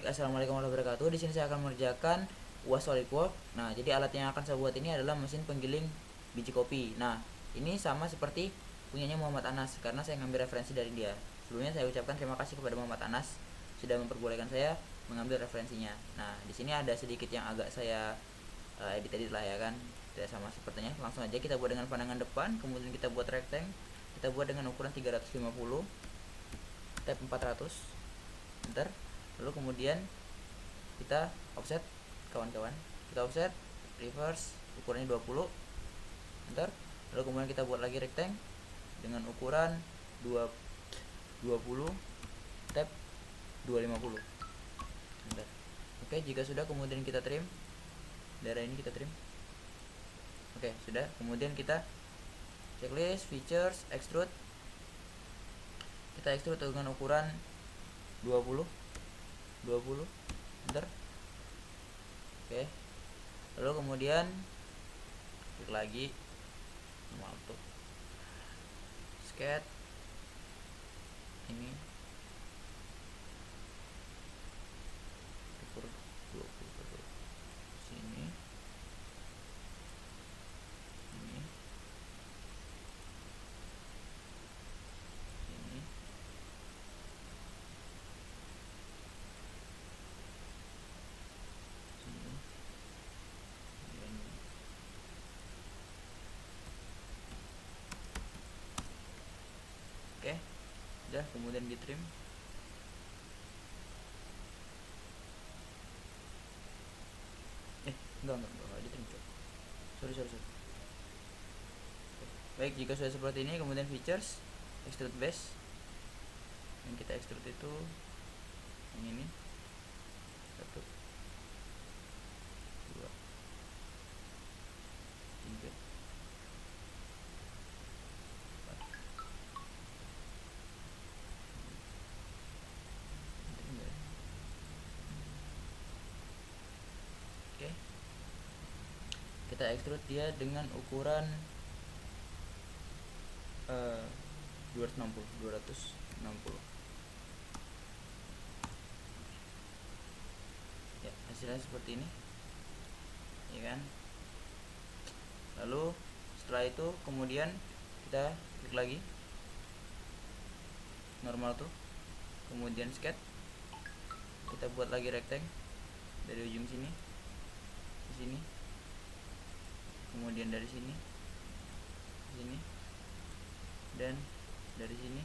assalamualaikum warahmatullahi wabarakatuh. Di sini saya akan mengerjakan UAS SolidWorks. Nah, jadi alat yang akan saya buat ini adalah mesin penggiling biji kopi. Nah, ini sama seperti punyanya Muhammad Anas karena saya ngambil referensi dari dia. Sebelumnya saya ucapkan terima kasih kepada Muhammad Anas sudah memperbolehkan saya mengambil referensinya. Nah, di sini ada sedikit yang agak saya edit-edit lah ya kan. Tidak sama sepertinya. Langsung aja kita buat dengan pandangan depan, kemudian kita buat rectangle. Kita buat dengan ukuran 350 tab 400. Bentar. Lalu kemudian kita offset kawan-kawan, kita offset reverse ukurannya 20. Bentar. Lalu kemudian kita buat lagi rectangle dengan ukuran 20 tab 250. Bentar. Oke, jika sudah kemudian kita trim daerah ini, kita trim. Oke, sudah. Kemudian kita checklist features extrude, kita extrude dengan ukuran 20. Bentar. Oke, lalu kemudian klik lagi normal tuh sketch ini ukur 20 sini, ini sini, sini, dan oke, udah. Kemudian di trim. Enggak di trim. Sorry. Baik, jika sudah seperti ini, kemudian features extrude base. Yang kita extrude itu yang ini 1 2 3 Oke, kita extrude dia dengan ukuran 260. Ya, hasilnya seperti ini, ya kan. Lalu setelah itu kemudian kita klik lagi normal tuh, kemudian sketch, kita buat lagi rectangle dari ujung sini ke sini, kemudian dari sini ke sini, dan dari sini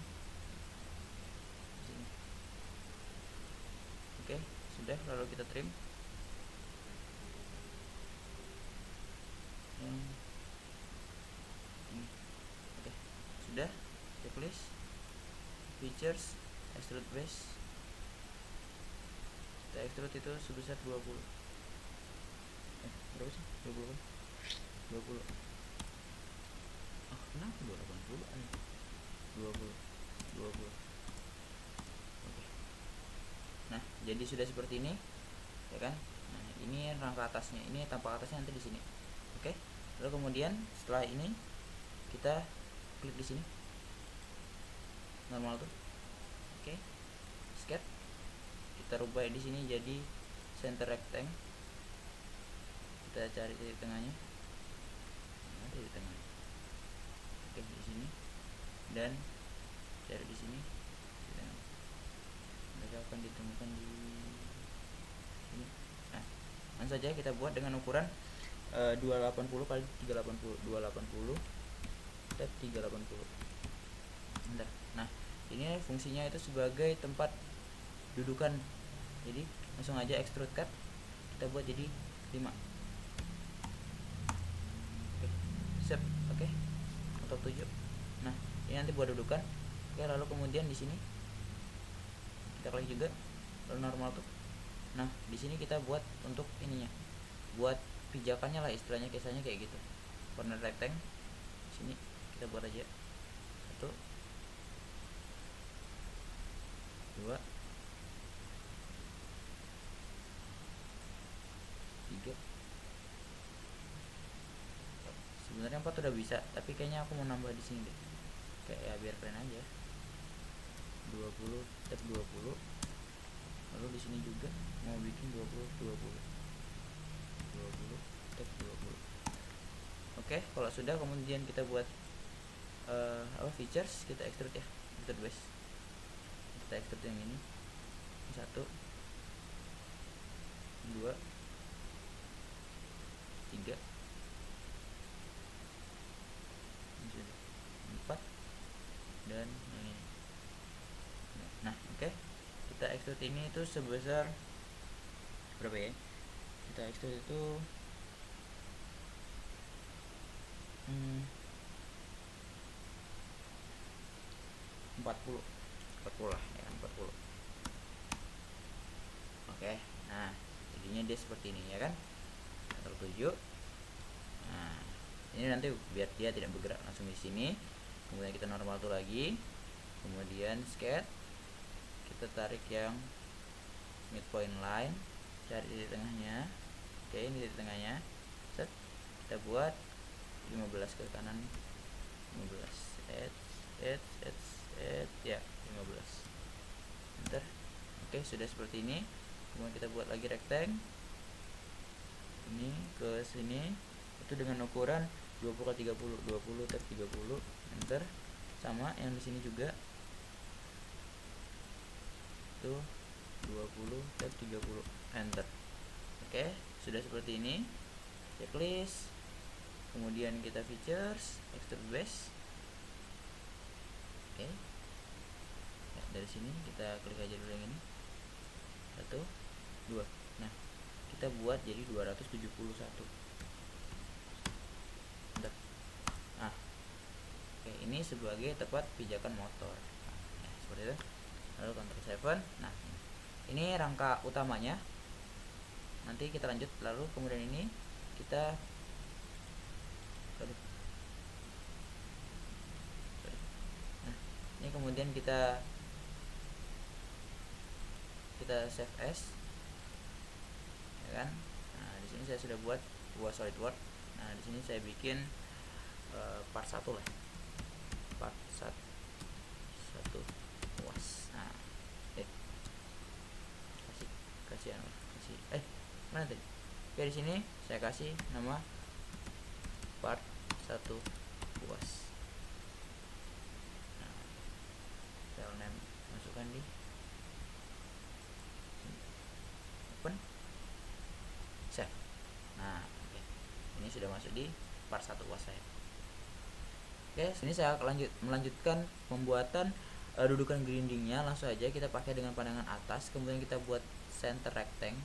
ke sini. Oke, sudah. Lalu kita trim. Ini. Oke, sudah. Checklist features extrude base, kita extrude itu sebesar 20. Berapa sih? 20. Kenapa 280? 20. Oke. Nah, jadi sudah seperti ini, ya kan. Nah, ini rangka atasnya, ini tampak atasnya nanti di sini. Oke. Lalu kemudian setelah ini kita klik di sini normal tuh. Oke, sketch, kita rubah di sini jadi center rectangle. Kita cari titik tengahnya, ada di tengah. Oke, di sini, dan cari di sini. Mereka akan ditemukan di sini. Nah, langsung saja kita buat dengan ukuran 280 kali 380, 280 tab 380. Bentar. Nah, ini fungsinya itu sebagai tempat dudukan. Jadi langsung aja extrude cut, kita buat jadi 5. Oke, sip. Oke, atau 7. Nah, ini nanti buat dudukan. Oke, lalu kemudian di sini kita klik juga, lalu normal tuh. Nah, di sini kita buat untuk ininya, buat pijakannya lah istilahnya, kisahnya kayak gitu. Corner rectangle sini kita buat aja 1 2 3. Sebenarnya 4 udah bisa, tapi kayaknya aku mau nambah di sini deh, kayak ya biar keren aja. 20 tab 20. Lalu di sini juga mau bikin 20 tab 20. Oke, kalau sudah kemudian kita buat features, kita extrude ya, extrude base. Kita extrude yang ini 1 2 3 4 dan ini. Nah, oke. Kita extrude ini itu sebesar berapa ya? Kita extrude itu 40 lah ya, 40. Oke. Nah, jadinya dia seperti ini ya kan. Ctrl 7. Nah, ini nanti biar dia tidak bergerak langsung di sini. Kemudian kita normal tuh lagi. Kemudian sketch. Kita tarik yang midpoint line, cari di tengahnya. Oke, ini di tengahnya. Set. Kita buat 15 ke kanan. 15. Ya, 15. Enter. Oke, sudah seperti ini. Kemudian kita buat lagi rectangle. Ini ke sini itu dengan ukuran 20 x 30, 20 tab 30. Enter. Sama yang di sini juga. Itu 20 tab 30. Enter. Oke, sudah seperti ini. Checklist. Kemudian kita features, extrude base. Oke. Ya, dari sini kita klik aja dulu yang ini. 1 2. Nah, kita buat jadi 271. Bentar. Nah, oke, ini sebagai tempat pijakan motor. Nah, ya, seperti itu. Lalu Ctrl 7. Nah, ini rangka utamanya. Nanti kita lanjut. Lalu kemudian ini kita ini kemudian kita save as, ya kan. Nah, di sini saya sudah buat UAS SolidWorks. Nah, di sini saya bikin part 1 lah, part 1 UAS. Nah, kasih mana tadi? Oke, di sini saya kasih nama part 1 UAS. Nah, file name masukkan di open, save. Nah, oke. Ini sudah masuk di part 1 UAS saya. Oke, sini saya melanjutkan pembuatan dudukan grindingnya. Langsung aja kita pakai dengan pandangan atas, kemudian kita buat center rectangle.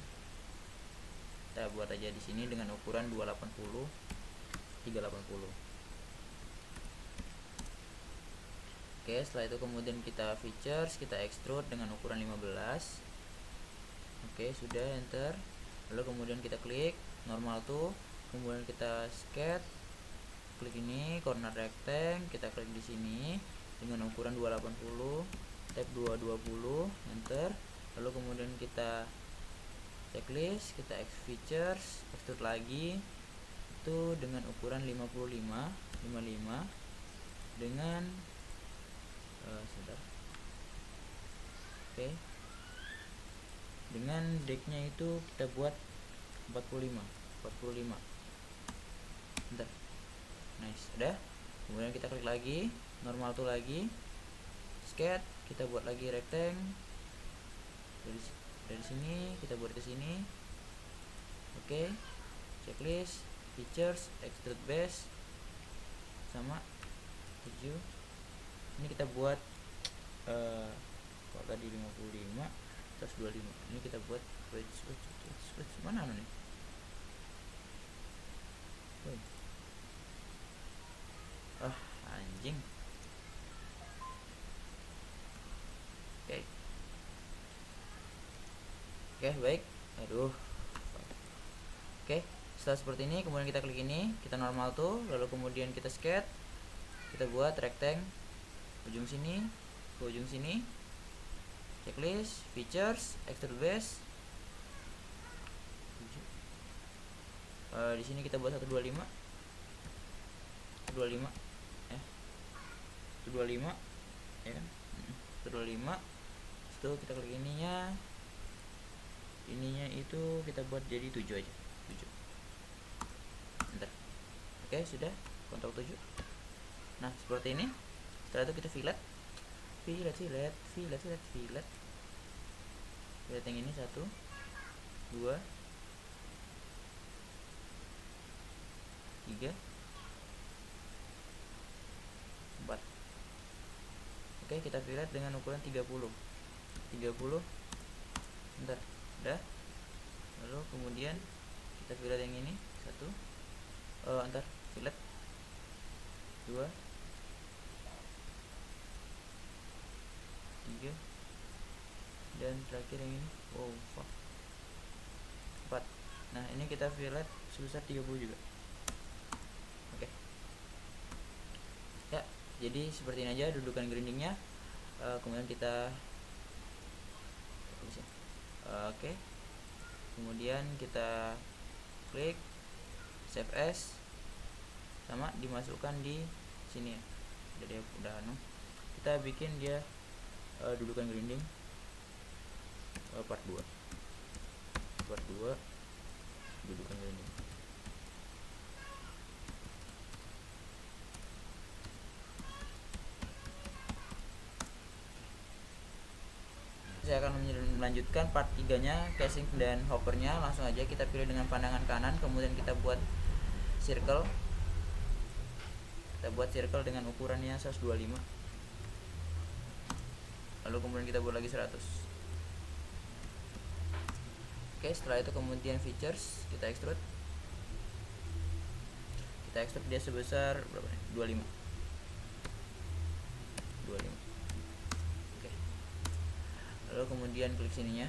Kita buat aja di sini dengan ukuran 280 380. Oke, setelah itu kemudian kita features, kita extrude dengan ukuran 15. Oke, sudah, enter. Lalu kemudian kita klik normal tuh, kemudian kita sketch, klik ini corner rectangle, kita klik di sini dengan ukuran 280, tab 220, enter. Lalu kemudian kita checklist, kita features, extrude lagi itu dengan ukuran 55 dengan sebentar. Oke, dengan decknya itu kita buat 45. Bentar. Nice, udah. Kemudian kita klik lagi normal tuh lagi, sketch, kita buat lagi rectangle. Dari sini kita buat ke sini. Oke, checklist, features, extrude base sama 7. Ini kita buat kalau tadi 55 terus 25. Ini kita buat switch mana nih? Anjing. Oke, baik. Aduh. Oke, setelah seperti ini kemudian kita klik ini, kita normal tuh, lalu kemudian kita sketch, kita buat rectangle ujung sini ke ujung sini, checklist, features, extrude base. Di sini kita buat 125 ya, 125 ya kan, 125. Itu kita klik ininya, itu kita buat jadi 7 aja, 7. Bentar. Oke, sudah. Kontrol 7. Nah, seperti ini. Setelah itu kita fillet yang ini 1 2 3 4. Oke, kita fillet dengan ukuran 30. Bentar, udah. Lalu kemudian kita fillet yang ini 1 ntar fillet 2 3 dan terakhir yang ini 4. Nah, ini kita fillet sebesar 30 juga. Oke. Ya, jadi seperti ini aja dudukan grindingnya. Kemudian kita oke. Kemudian kita klik save as, sama dimasukkan di sini ya. Jadi udah kita bikin dia dudukan grinding part 2 dudukan grinding. Saya akan melanjutkan part 3 nya, casing dan hoppernya. Langsung aja kita pilih dengan pandangan kanan, kemudian kita buat circle. Kita buat circle dengan ukurannya 125. Lalu kemudian kita buat lagi 100. Oke, setelah itu kemudian features kita extrude. Kita extrude dia sebesar berapa nih? 25. Oke. Lalu kemudian klik sininya,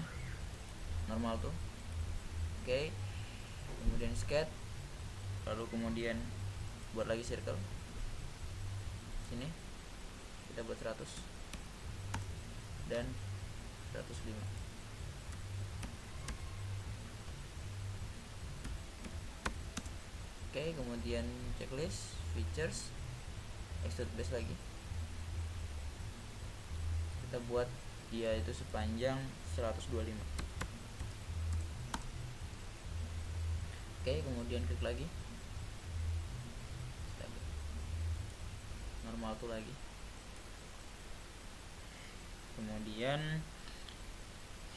normal tuh. Oke. Kemudian sketch. Lalu kemudian buat lagi circle. Sini kita buat 100 dan 105. Oke, kemudian checklist, features, extrude base lagi. Kita buat dia itu sepanjang 125. Oke, kemudian klik lagi. Normal tuh lagi. Kemudian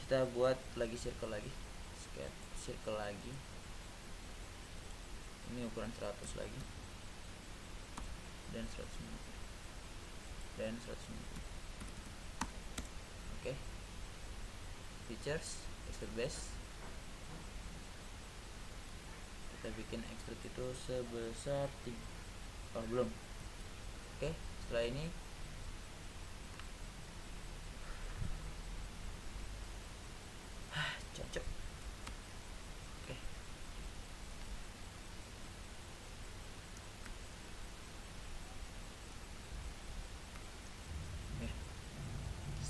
kita buat lagi circle lagi. Sketch circle lagi. Ini ukuran 100 lagi. Dan 150. Dan 150. Oke. Features, extrude base. Kita bikin extrude itu sebesar 3. Belum. Oke, setelah ini cocok. Oke.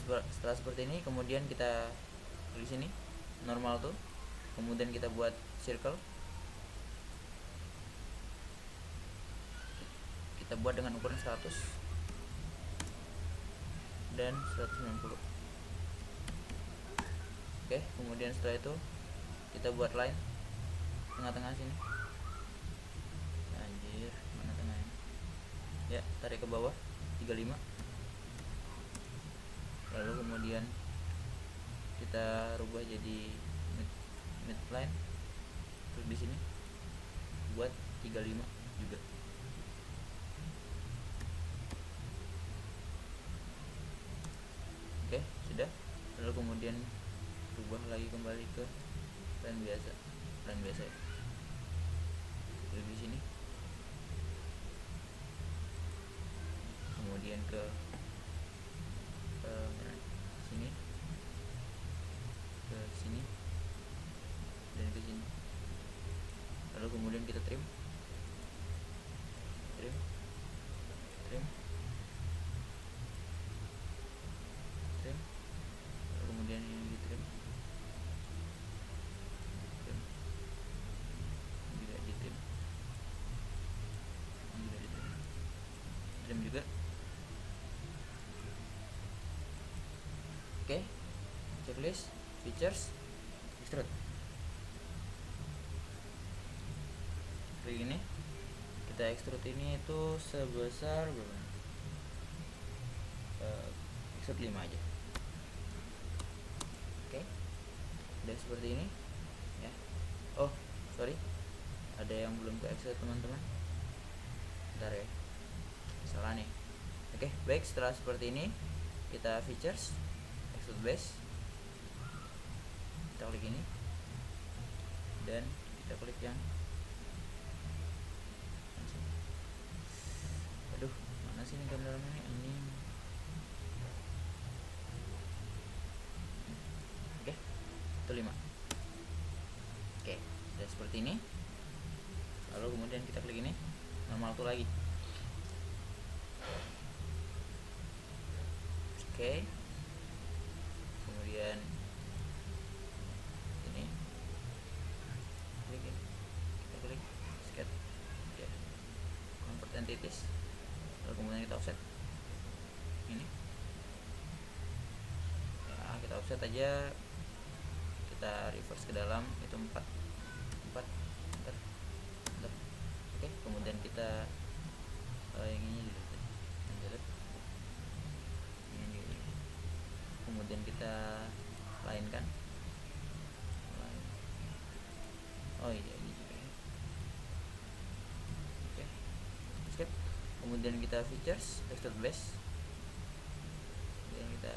Setelah seperti ini, kemudian kita di sini normal tuh, kemudian kita buat circle. Kita buat dengan ukuran 100 dan 190. Oke, kemudian setelah itu kita buat line tengah-tengah sini. Anjir, mana tengahnya? Ya, tarik ke bawah 35. Lalu kemudian kita rubah jadi midline. Terus di sini buat 35 juga. Oke, sudah. Lalu kemudian rubah lagi kembali ke line biasa ya. Lalu di sini. Kemudian ke sini, ke sini, dan ke sini. Lalu kemudian kita trim. Lalu kemudian ini di trim. Juga di trim. Trim juga. Oke, checklist, features, extrude. kita extrude ini itu sebesar berapa? Extrude 5 aja. Oke. Udah seperti ini ya. Oh sorry, ada yang belum ke extrude teman-teman, bentar ya, salah nih. Oke, baik, setelah seperti ini kita features extrude base, kita klik ini dan kita klik yang aduh mana sih ini gambarnya ini. Oke, itu 5. Oke, udah seperti ini. Lalu kemudian kita klik ini normal tuh lagi. Oke, kemudian ini klik ini, kita klik sket ya, convert entities, lalu kemudian kita offset ini ya, kita offset aja, kita reverse ke dalam itu 4. Oke, kemudian kita yang ini kemudian kita lainkan. Oh iya ini juga ya. Oke, skip. Kemudian kita features extrude base, kemudian kita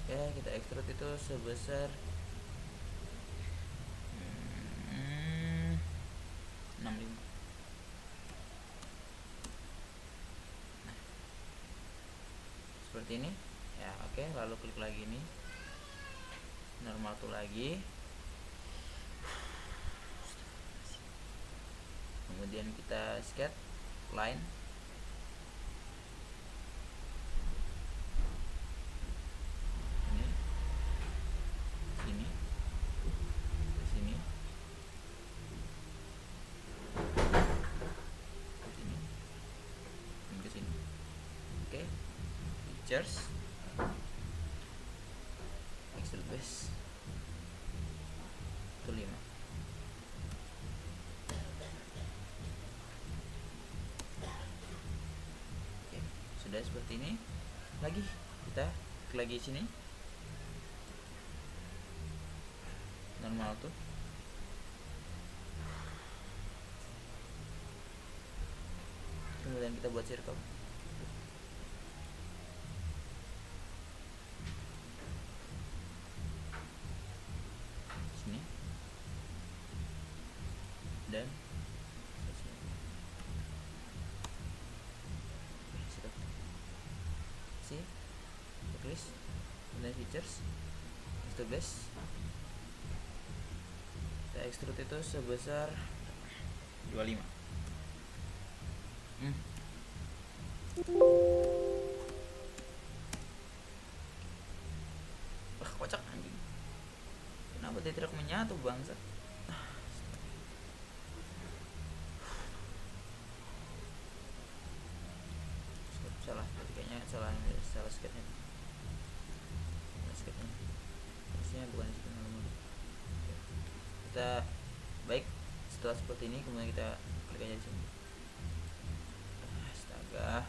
ya kita extrude itu sebesar 65. Seperti ini ya. Oke, lalu klik lagi ini normal tuh lagi, kemudian kita sket line ini sini ke sini ke sini dan ke sini. Oke, features extrude base itu 5. Oke, sudah seperti ini. Lagi kita klik lagi sini normal tuh, kemudian kita buat circle. Sini dan sini checklist, kemudian features extrude base, kita extrude itu sebesar 25. Wah kocak anjing, kenapa dia tidak menyatu bangsa. Salah, kayaknya salah sketnya. Harusnya bukan situ normal. Kita baik, setelah seperti ini kemudian kita klik aja di sini. Astaga.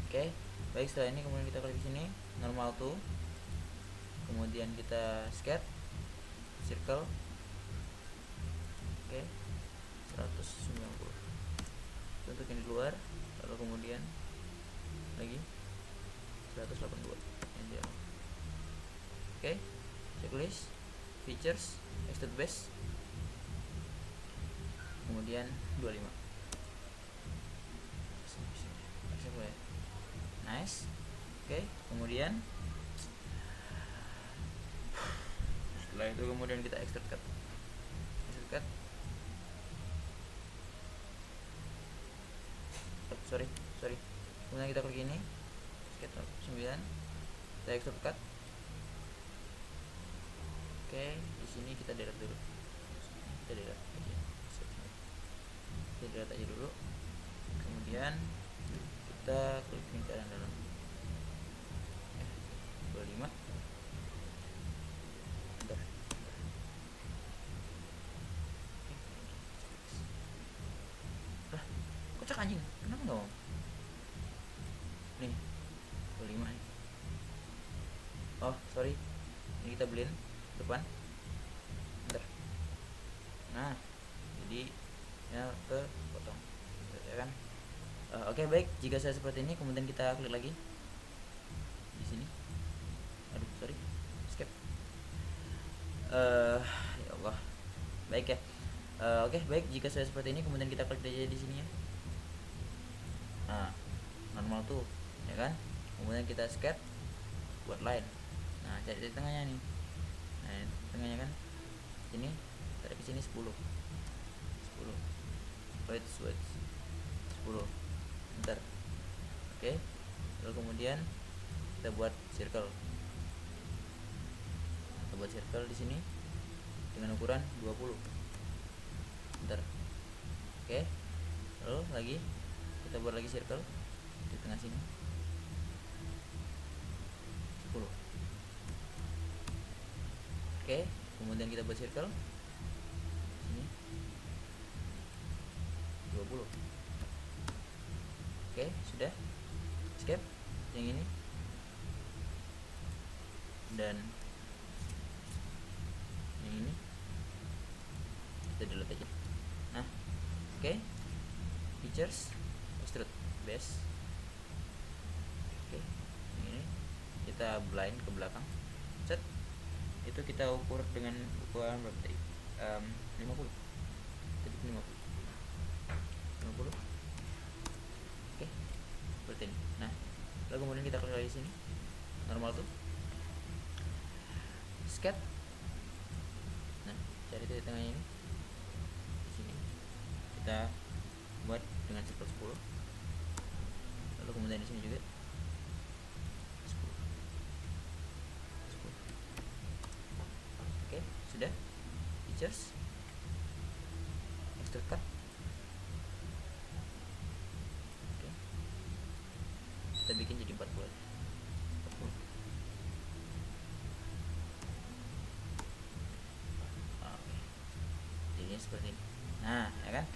Oke, baik, setelah ini kemudian kita klik di sini normal tuh, kemudian kita sket circle. Oke, 190 untuk yang di luar, lalu kemudian lagi 182 yang di dalam. Oke, checklist features extrude base, kemudian 25. Nice. Oke, kemudian setelah itu kemudian kita extrude cut. Sorry, kemudian kita klik ini sket 9, kita extrude cut. Oke, di sini kita delete dulu, kita delete aja dulu, kemudian kita klik link kanan dalam. kocak anjing, kenapa nggak mau? Nih 25 nih. Oh sorry, ini kita beliin depan. Bentar. Nah jadi ya ke potong ya kan. Oke, baik, jika saya seperti ini kemudian kita klik lagi di sini. Aduh sorry, skip. Ya Allah, baik ya. Oke, baik, jika saya seperti ini kemudian kita klik aja di sini ya. Nah normal tuh ya kan, kemudian kita skip buat line. Nah cari di tengahnya nih. Nah ini tengahnya kan, sini tarik ke sini 10 wait 10. Bentar. Oke, lalu kemudian kita buat circle di sini dengan ukuran 20. Bentar. Oke, lalu lagi kita buat lagi circle di tengah sini 10. Oke, kemudian kita buat circle sini 20. Oke, sudah. Escape yang ini dan yang ini kita delete aja. Nah oke, features extrude base. Oke, ini kita blind ke belakang, set. Itu kita ukur dengan ukuran berapa tadi? 50 tadi, 50. Oke, seperti ini. Nah lalu kemudian kita klik lagi sini normal tuh sketch. Nah cari titik tengahnya ini di sini, kita buat dengan circle 10. Lalu kemudian di sini juga 10. Oke, sudah. Features extrude cut. Oke, kita bikin jadi 40. Oke, jadinya seperti ini. Nah ya kan.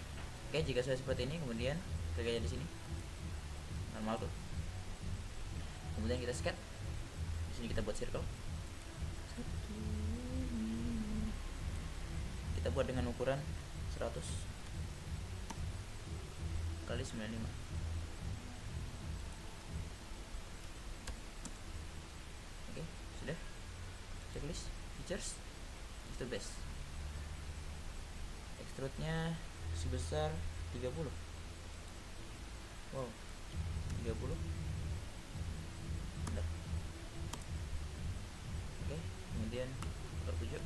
Oke, jika sudah seperti ini kemudian klik aja di sini normal tuh, kemudian kita sketch di sini, kita buat circle. Kita buat dengan ukuran 100 kali 95. Oke, sudah. Checklist features extrude base. Extrude nya sebesar 30. Wow, 30. Bentar. Oke, kemudian 47.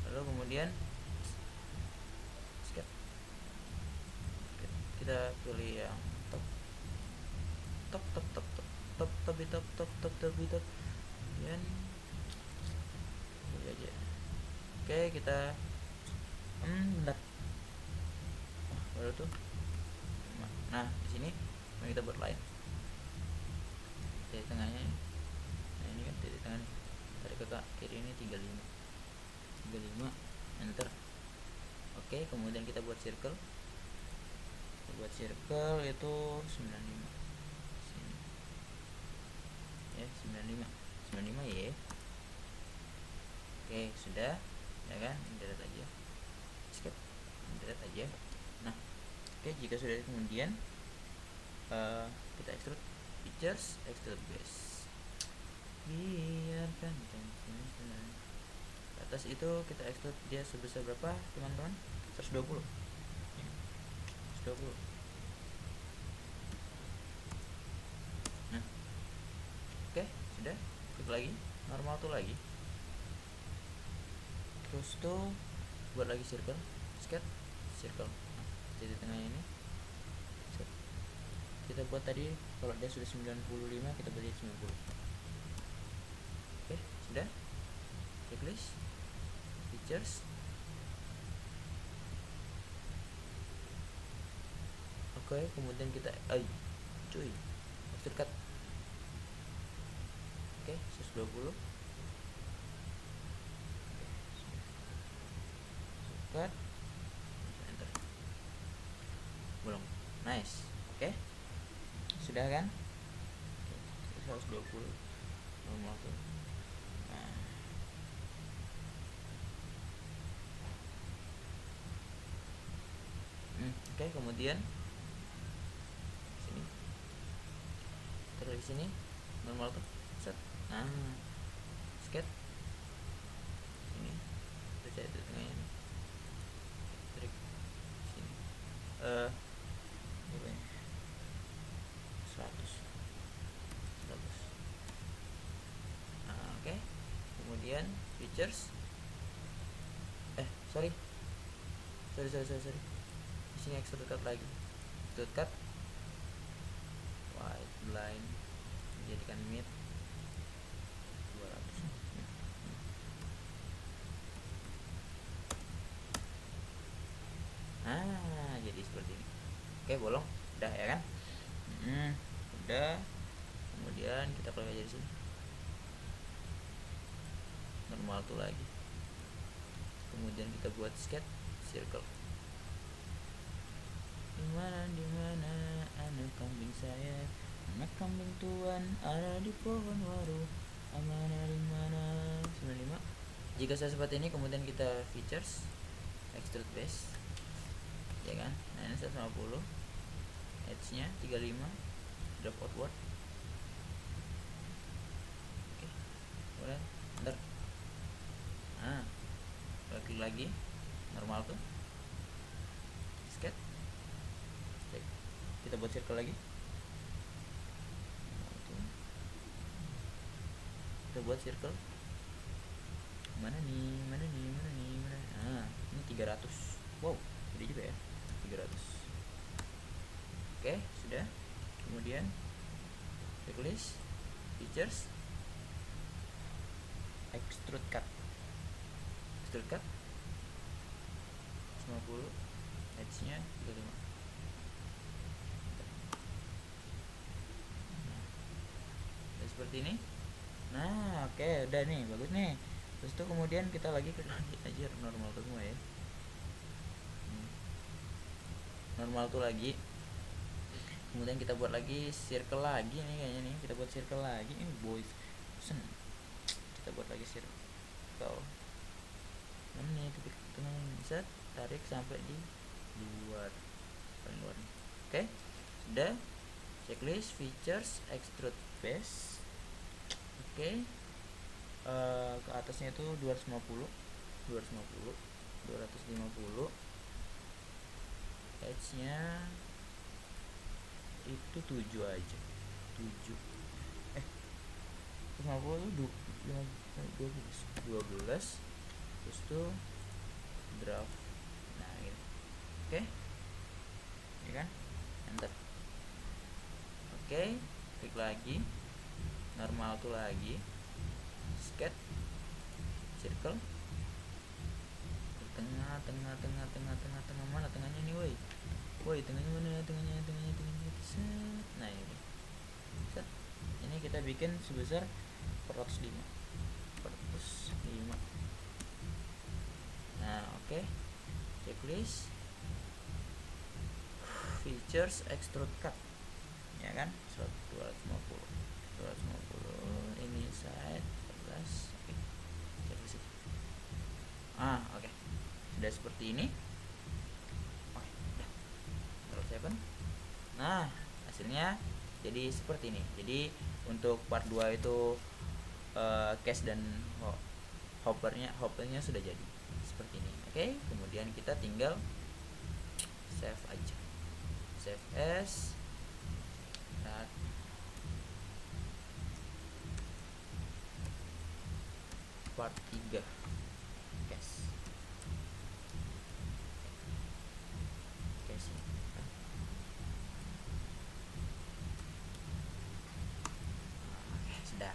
Lalu kemudian skip. Kita pilih yang top kemudian pilih aja. Oke, kita bentar. Baru tuh. Nah di sini kita buat line titik tengahnya. Nah ini kan titik tengah, tarik ke kiri ini 35, enter. Oke, kemudian kita buat circle. Itu 95 sini ya, 95 ya. Oke, sudah ya kan, delete aja, skip, delete aja. Nah oke, jika sudah kemudian kita extrude features, extrude base. Biarkan tension atas itu kita extrude dia sebesar berapa teman-teman? 120. 120. Nah oke, sudah. Klik lagi normal tuh lagi, terus tuh buat lagi circle, sketch circle. Nah, titik tengahnya ini kita buat tadi, kalau dia sudah 95 kita beri 90. Oke, sudah. Checklist features. Oke, kemudian kita extrude cut. Oke, 120. Cut, enter. Belum. nice. Oke, sudah kan? 120 normal tuh. Nah, oke, kemudian sini, terus di sini normal tuh, set. Nah, sket ini, terus saya itu tengahnya ini, trik sini, berapa ya? 100. Nah, oke. Kemudian features, sorry. Di sini extrude cut lagi, extrude cut, white line, jadikan mid 200. Nah, jadi seperti ini. Oke, bolong, udah ya kan? Udah. Kemudian kita play aja di sini, normal tuh lagi. Kemudian kita buat sketch circle. Dimana anak kambing saya, anak kambing tuan ada di pohon waru, amanah dimana 95. Jika saya seperti ini, kemudian kita features extrude base, ya kan? Nah, ini 150, edge nya 35, drop outward. Oke, kemudian ntar, nah, klik lagi, normal tuh, sketch, kita buat circle lagi, kita buat circle, mana nih. Nah, ini 300. Wow, gede juga ya, 300. Oke, sudah. Kemudian checklist, features, extrude cut 50, edge nya 35. Nah, seperti ini. Nah, oke, udah nih, bagus nih. Terus itu kemudian kita lagi ke aja normal tuh semua ya. Normal tuh lagi. Kemudian kita buat lagi circle lagi nih kayaknya nih. Kita buat circle lagi ini boys. Kita buat lagi circle. Mana nih titik tengah, set, tarik sampai di luar, paling luar nih. Oke, sudah. Checklist, features, extrude base. Oke. Ke atasnya itu 250, 250, edge nya itu 7 aja, 7 150 12 terus tuh draft. Nah gitu. Oke, ya kan, enter. Oke, klik lagi, normal tuh lagi, sketch circle, tengah mana tengahnya nih, woi tengahnya mana, tengahnya set. Nah ini set, ini kita bikin sebesar 405. Nah oke, checklist, features, extrude cut, ya kan, 250 ini side 14. Oke, checklist. Oke, sudah seperti ini. Oke, udah terus 7. Nah, hasilnya jadi seperti ini. Jadi untuk part 2 itu case dan hoppernya sudah jadi seperti ini. Oke, kemudian kita tinggal save aja, save as. Nah, part 3 case.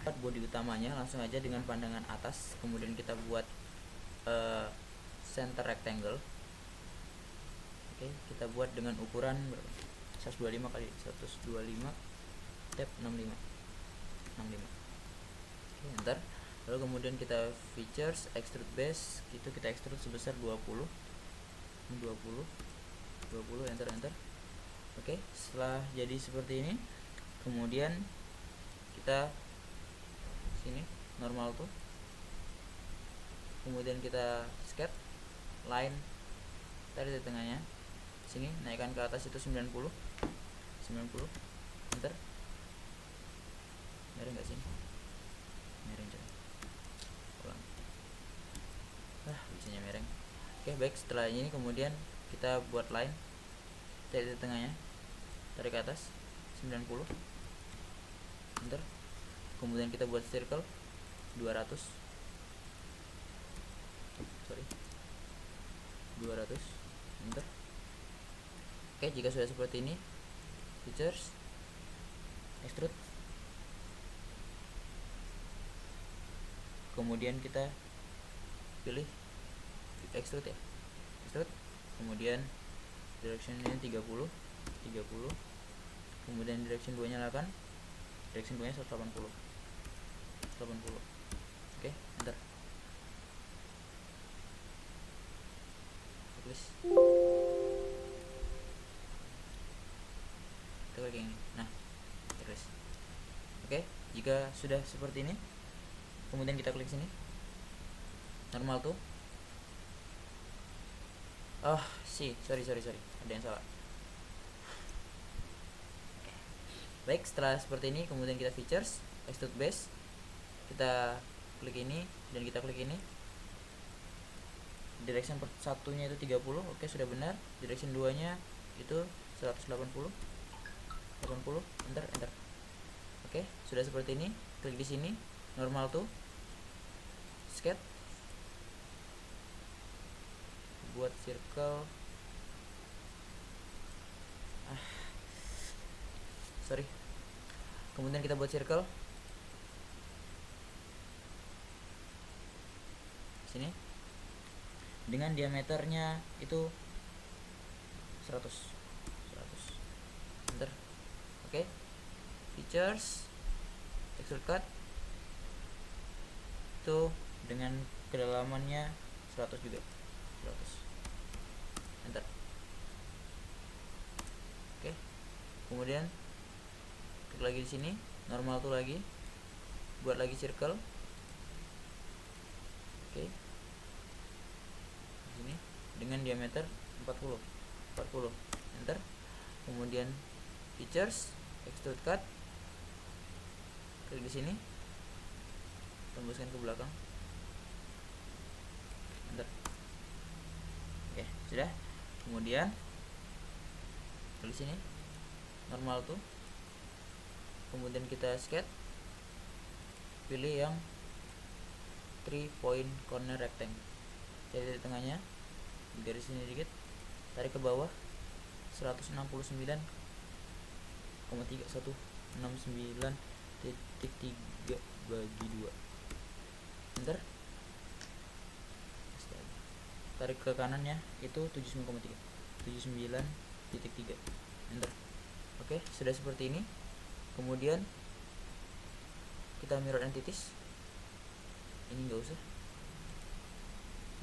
Buat bodi utamanya langsung aja dengan pandangan atas, kemudian kita buat center rectangle. Oke, kita buat dengan ukuran 125 kali 125 tab 65. Oke, enter. Lalu kemudian kita features, extrude base, itu kita extrude sebesar 20, enter. Oke, setelah jadi seperti ini, kemudian kita sini normal tuh, kemudian kita sketch line tadi di tengahnya, sini naikkan ke atas itu 90, enter. Mereng nggak sini? Mereng coba. Ulang. Bisanya mereng. Oke, baik. Setelah ini kemudian kita buat line dari tengahnya, tarik ke atas 90, enter. Kemudian kita buat circle 200, 200, enter. Oke, jika sudah seperti ini, features, extrude, kemudian kita pilih extrude ya, extrude, kemudian direction ini 30, kemudian direction 2 nyalakan, direction 2 nya 180. Oke, enter. Checklist. Kita klik yang ini. Nah, checklist. Oke, jika sudah seperti ini, kemudian kita klik sini, normal tuh. Sorry, ada yang salah. Baik, setelah seperti ini, kemudian kita features, extrude base, kita klik ini dan kita klik ini. Direction satunya itu 30, oke, sudah benar. Direction 2 nya itu 180, enter. Oke, sudah seperti ini. Klik di sini, normal tuh, sketch, buat circle, kemudian kita buat circle sini dengan diameternya itu 100, enter. Oke, features, extrude cut itu dengan kedalamannya 100 juga, 100, enter. Oke, kemudian klik lagi di sini, normal tuh lagi, buat lagi circle. Oke, di sini dengan diameter 40, enter. Kemudian features, extrude cut, klik di sini, tembuskan ke belakang, enter. Oke, sudah. Kemudian klik di sini, normal tuh, kemudian kita sketch, pilih yang 3 point corner rectangle, jadi di tengahnya, di garis ini dikit, tarik ke bawah 169,3, 169.3 bagi 2, enter. Tarik ke kanannya itu 79,3, 79.3, enter. Oke, sudah seperti ini. Kemudian kita mirror entities, ini nggak usah,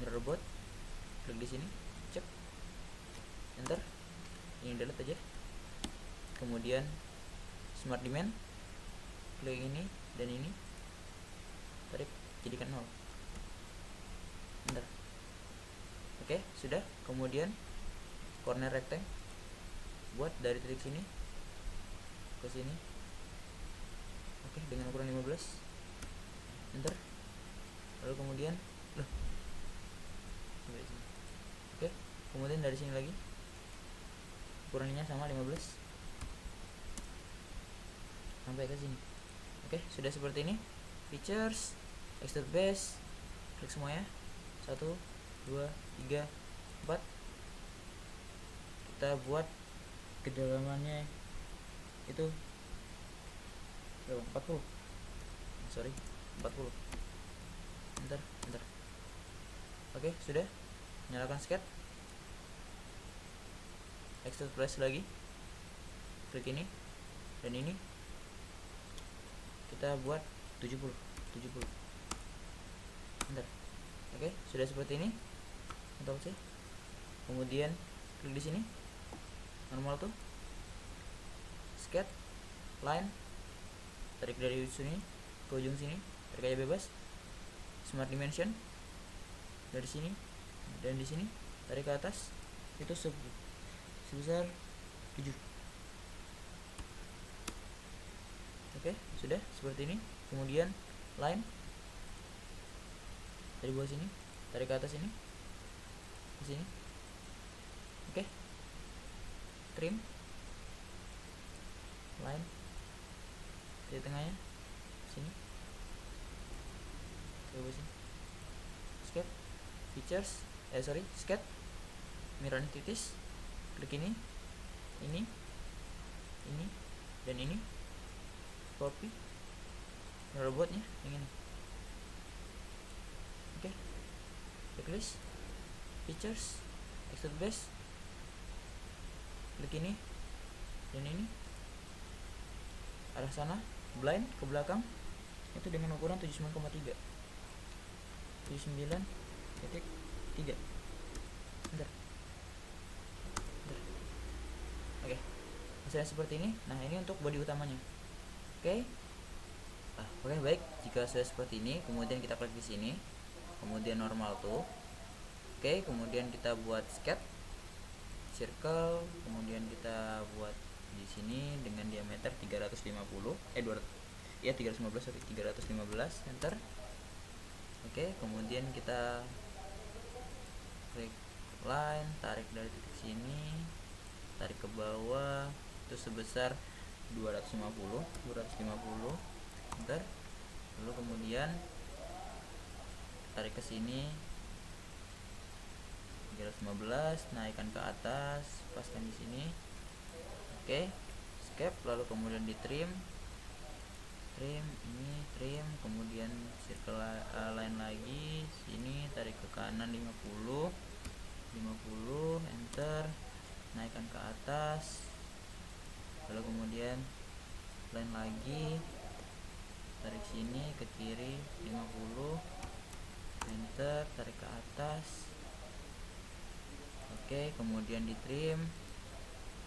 mirror robot, klik di sini, cek, enter. Ini delete aja. Kemudian smart dimension, klik ini dan ini, tarik, jadikan 0, enter. Oke, sudah. Kemudian corner rectangle, buat dari titik sini ke sini, oke, dengan ukuran 15, enter. Lalu kemudian oke, kemudian dari sini lagi ukurannya sama 15 sampai ke sini. Oke, sudah seperti ini. Features, extrude base, klik semuanya, 1, 2, 3, 4. Kita buat kedalamannya itu 40, 40, enter. Oke, sudah. Nyalakan sketch, extrude press lagi, klik ini dan ini, kita buat 70, enter. Oke, sudah seperti ini. Control C. Kemudian klik di sini, normal tuh, sketch line, tarik dari sini ke ujung sini, tarik aja bebas. Smart dimension dari sini dan di sini tarik ke atas, itu sebesar 7. Oke, sudah seperti ini. Kemudian line dari bawah sini tarik ke atas ini, di sini. Oke, trim line di tengahnya sini ke bawah sini. Sketch features, sketch mirror entities, klik ini dan ini, copy robotnya yang ini. Oke, checklist, features, extrude base, klik ini dan ini, arah sana, blind ke belakang itu dengan ukuran 79,3 79,3. Bentar. Oke, hasilnya seperti ini. Nah, ini untuk body utamanya. Oke. Oke, baik. Jika sudah seperti ini, kemudian kita klik di sini, kemudian normal tuh. Oke, kemudian kita buat sketch circle, kemudian kita buat di sini dengan diameter 315, 315, enter. Oke, kemudian kita klik line, tarik dari titik sini, tarik ke bawah, itu sebesar 250, enter. Lalu kemudian tarik ke sini 315, naikkan ke atas, paskan di sini. Oke, escape, lalu kemudian di trim, kemudian circle line lagi sini, tarik ke kanan 50, enter, naikkan ke atas, lalu kemudian line lagi, tarik sini ke kiri 50, enter, tarik ke atas. Oke, kemudian di trim,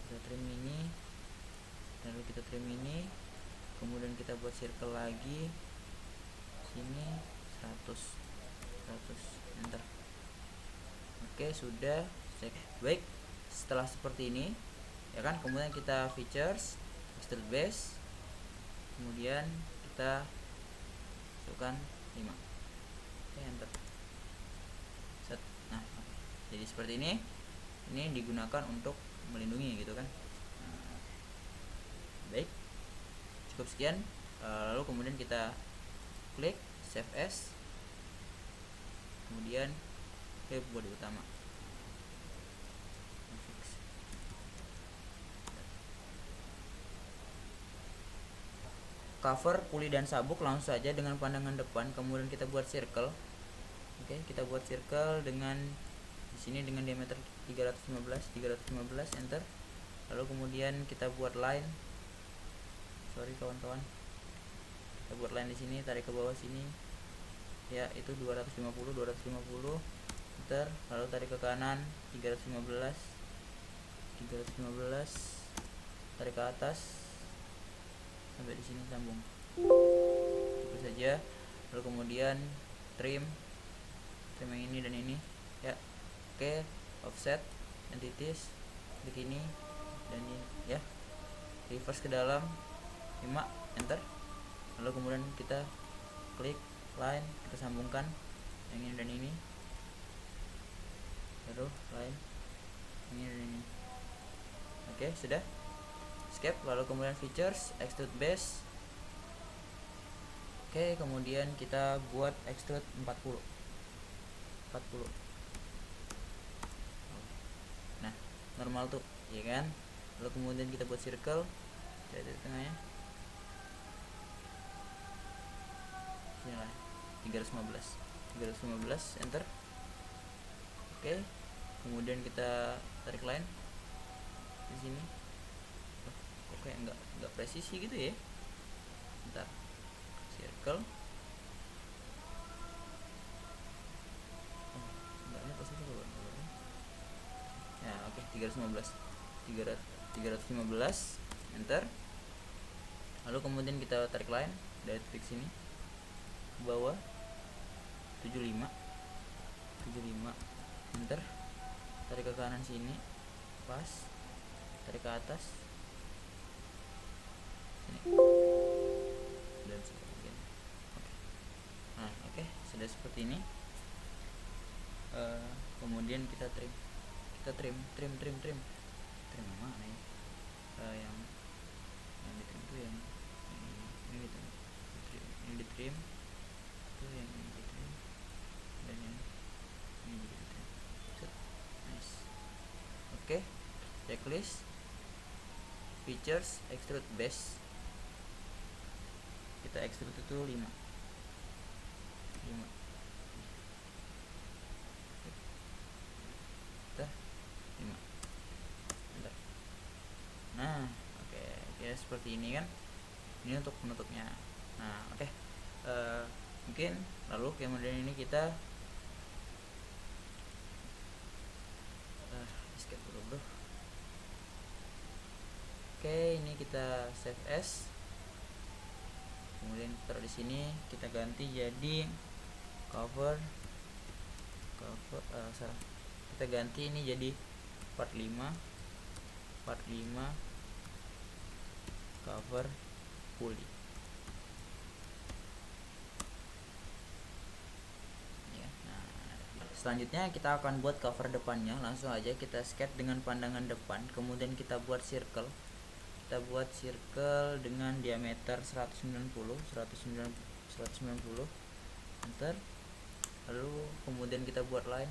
kita trim ini, lalu kita trim ini, kemudian kita buat circle lagi sini 100, enter. Oke, sudah. Baik, setelah seperti ini ya kan, kemudian kita features, extrude base, kemudian kita masukkan 5. Oke, enter. Set. Nah, jadi seperti ini digunakan untuk melindungi gitu kan. Baik, cukup sekian. Lalu kemudian kita klik save as, kemudian ke body utama. Cover, puli dan sabuk langsung saja dengan pandangan depan, kemudian kita buat circle. Oke, kita buat circle dengan di sini dengan diameter 315, enter. Lalu kemudian kita buat line, kawan-kawan, kita buat line di sini, tarik ke bawah sini ya, itu 250, enter. Lalu tarik ke kanan 315, tarik ke atas sampai di sini, sambung. Itu saja. Lalu kemudian trim yang ini dan ini ya. Oke, offset entities begini dan ini ya, reverse ke dalam 5, enter. Lalu kemudian kita klik line, kita sambungkan yang ini dan ini, lalu line ini dan ini. Oke, sudah. Escape, lalu kemudian features, extrude base. Oke, kemudian kita buat extrude 40. Nah, normal tuh ya kan. Lalu kemudian kita buat circle dari tengahnya sini lah, 315, enter. Oke, kemudian kita tarik line di sini. Kok kayak nggak presisi gitu ya. Bentar, circle. Enggaknya presisi ya. Oke, 315, enter. Lalu kemudian kita tarik line dari titik sini ke bawah 75, enter, tarik ke kanan sini, pas, tarik ke atas sini, dan seperti ini. Nah, oke, sudah seperti ini. Kemudian kita trim yang mana ya? Yang di trim tuh yang ini gitu. Ini di trim, tuh yang ini di trim, dan yang ini juga di trim. Set. Nice. Oke, checklist, features, extrude base. Kita extrude itu 5. Kita 5. Bentar. Nah, oke, ya seperti ini kan. Ini untuk penutupnya. Nah, oke. Mungkin lalu kemudian ini kita escape dulu, bro. Oke, ini kita save as. Kemudian taruh di sini, kita ganti jadi cover. Kita ganti ini jadi part 5 cover pulley. Ya, nah, selanjutnya kita akan buat cover depannya. Langsung aja kita sketch dengan pandangan depan, kemudian kita buat circle. Kita buat circle dengan diameter 190, enter. Lalu kemudian kita buat line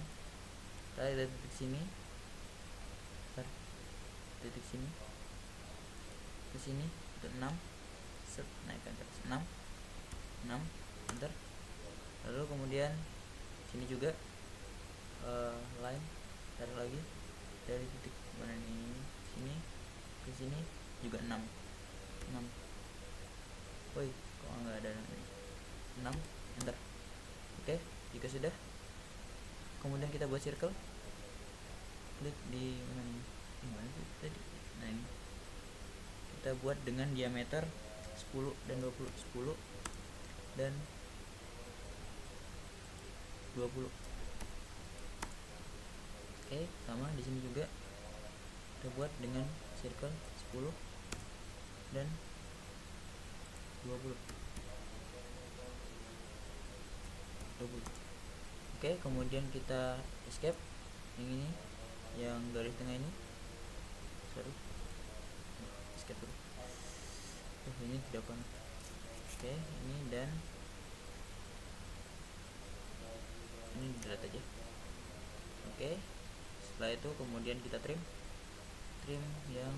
dari titik sini, titik sini ke sini ke 6, set, naikkan ke atas 6, enter. Lalu kemudian sini juga line, tarik lagi dari titik mana nih, sini ke sini juga 6. Woi, kok nggak ada 6, enter. Oke, jika sudah, kemudian kita buat circle, klik di mana nih, mana sih tadi, nah ini kita buat dengan diameter 10 dan 20, 10 dan 20. Oke, sama di sini juga kita buat dengan circle 10 dan 20. Oke, kemudian kita escape yang ini, yang garis tengah ini, sorry, escape dulu. Ini tidak kan. Oke, ini dan ini delete aja. Oke, setelah itu kemudian kita trim yang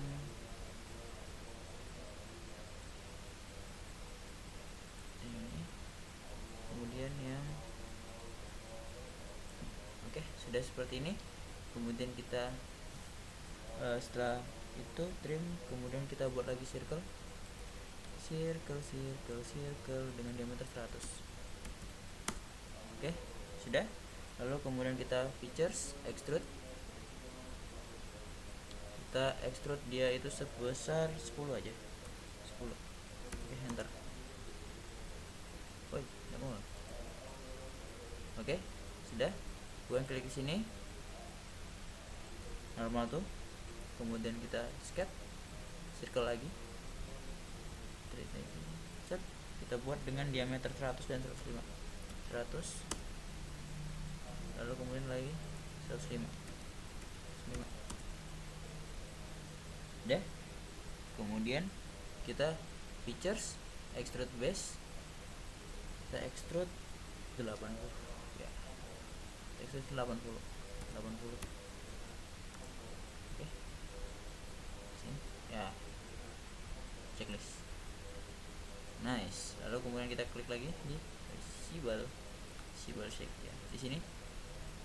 ini, kemudian yang oke, sudah seperti ini. Kemudian kita setelah itu trim, kemudian kita buat lagi circle dengan diameter 100. Oke, sudah. Lalu kemudian kita features, extrude. Kita extrude dia itu sebesar 10 aja, 10. Oke, enter. Woi, tidak mau. Oke, sudah. Kemudian klik di sini, normal tuh. Kemudian kita sketch circle lagi, set, kita buat dengan diameter 100 dan 105, 100, lalu kemudian lagi 105. Udah. Kemudian kita features, extrude base, kita extrude 80 ya, extrude 80. Oke, sini ya, checklist. Nice. Lalu kemudian kita klik lagi di sibal shape ya, di sini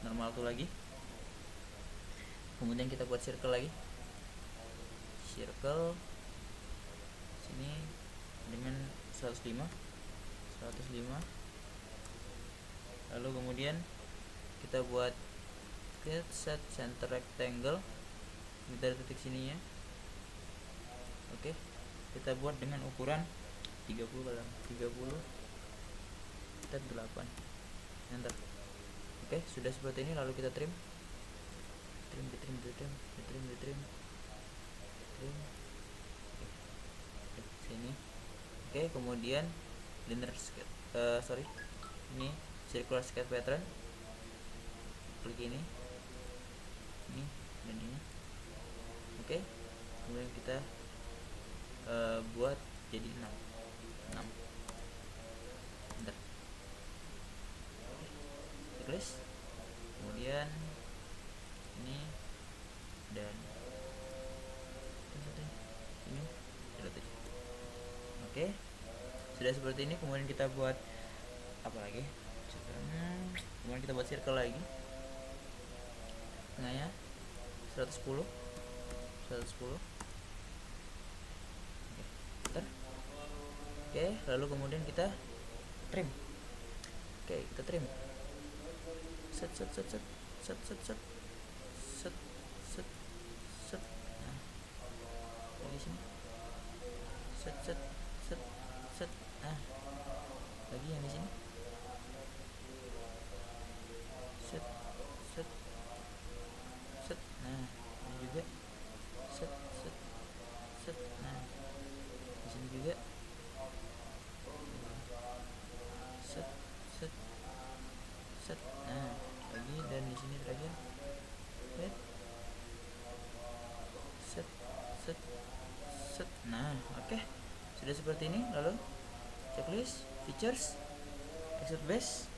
normal tuh lagi. Kemudian kita buat circle lagi, circle sini dengan 105. Lalu kemudian kita buat create set center rectangle dari titik sininya. Oke, kita buat dengan ukuran 30 kali 30 tab 8 enter. Oke, sudah seperti ini. Lalu kita trim trim sini. Oke, kemudian linear sketch, ini circular sketch pattern, klik ini dan ini. Oke, kemudian kita buat jadi 6 enter. Checklist, kemudian ini dan ini delete aja. Oke, sudah seperti ini. Kemudian kita buat apa lagi, kemudian kita buat circle lagi, tengahnya 110. Oke, lalu kemudian kita trim. Oke, kita trim set. Nah, di sini set. Nah, lagi yang di sini set. Nah, ini juga set. Nah, di sini juga set. Nah, lagi, dan di sini terakhir set. Nah, oke. Sudah seperti ini. Lalu checklist, features, extrude base,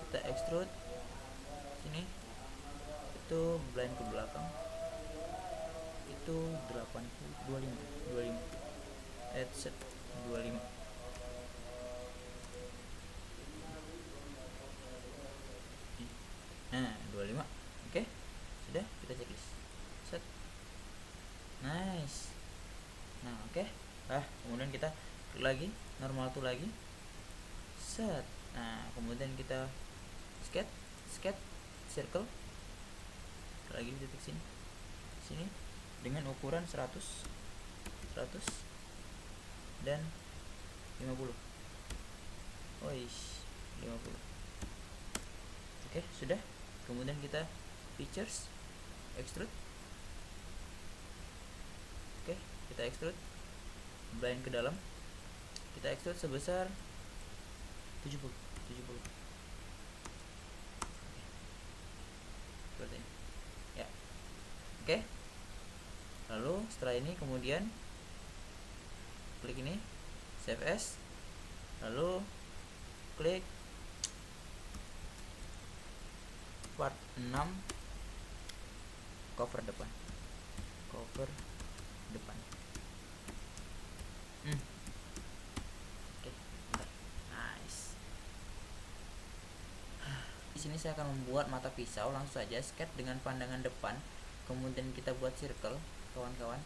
kita extrude sini, itu blind ke belakang, itu 25 add set 25. Nah, 25. Oke, sudah, kita checklist set. Nice. Nah, oke. Kemudian kita klik lagi, normal tool lagi set. Nah, kemudian kita sketch circle lagi di titik sini dengan ukuran 100 dan 50. 50. Oke, sudah. Kemudian kita features, extrude. Oke, kita extrude blind ke dalam, kita extrude sebesar 70. Seperti ini ya. Oke, lalu setelah ini kemudian klik ini save as, lalu klik part 6 cover depan. Oke, nice. Di sini saya akan membuat mata pisau. Langsung saja sketch dengan pandangan depan, kemudian kita buat circle, kawan-kawan.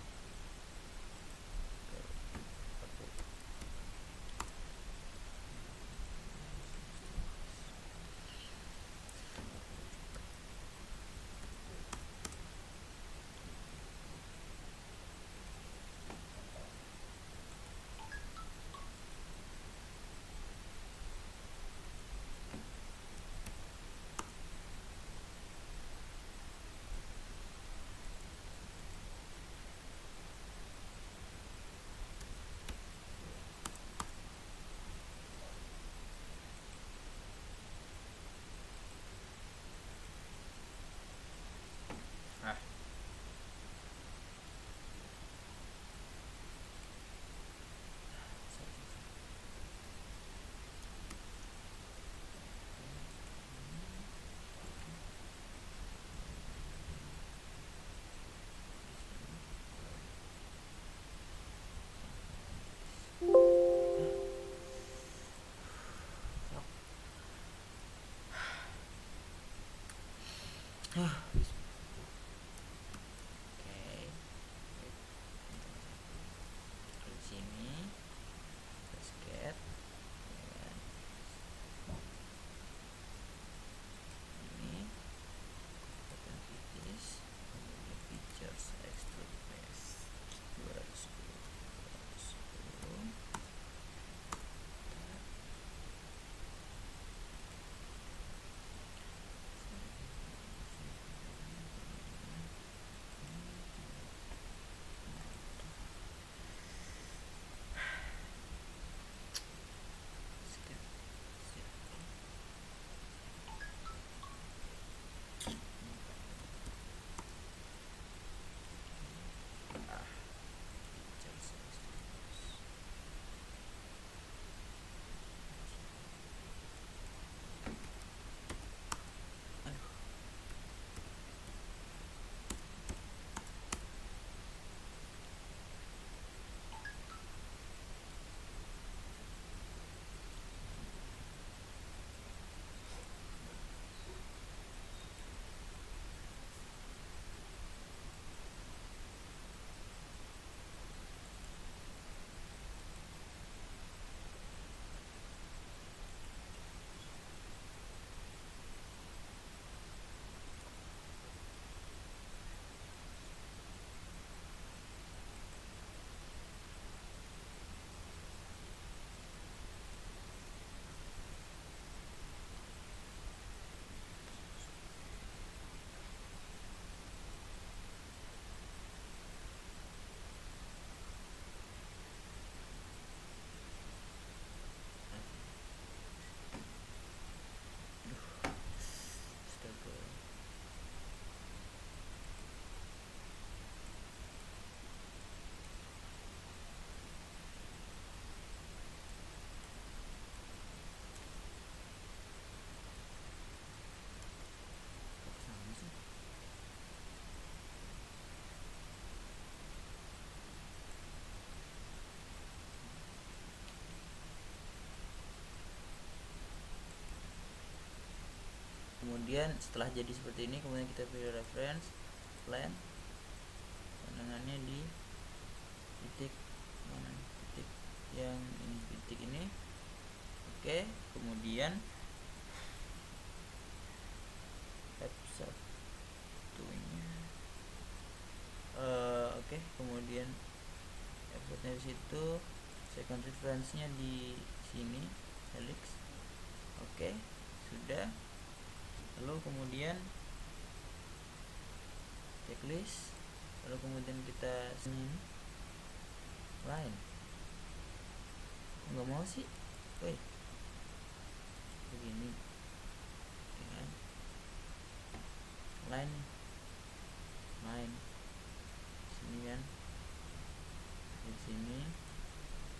Di sini basket, ini pattern titis, features extrude base 210. kemudian setelah jadi seperti ini, kemudian kita pilih reference line, pandangannya di titik mana, titik yang ini, titik ini. Oke, kemudian F1 nya oke, kemudian F1 nya di situ, second reference nya di sini, helix. Oke, sudah. Lalu kemudian checklist, lalu kemudian kita sini line. Nggak mau sih, woi, begini kan, line sini kan, di sini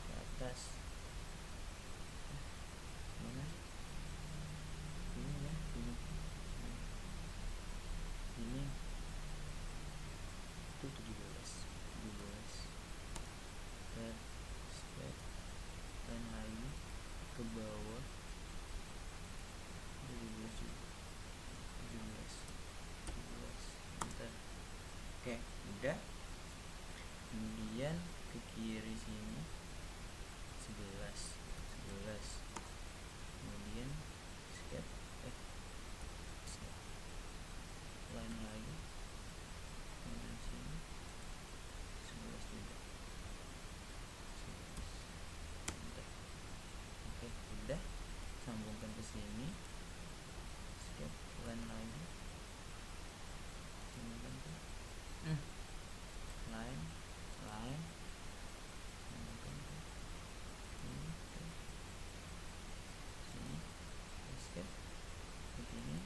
ke atas, mana ini ya, ini itu 17 step dan lagi ke bawah 17 bentar. Oke, udah. Kemudian ke kiri sini 11, kemudian skip line lagi, kemudian sini 11 juga, 11. Bentar. Oke, udah, sambungkan ke sini, skip line lagi, sambungkan ke line, sambungkan ke sini, skip begini,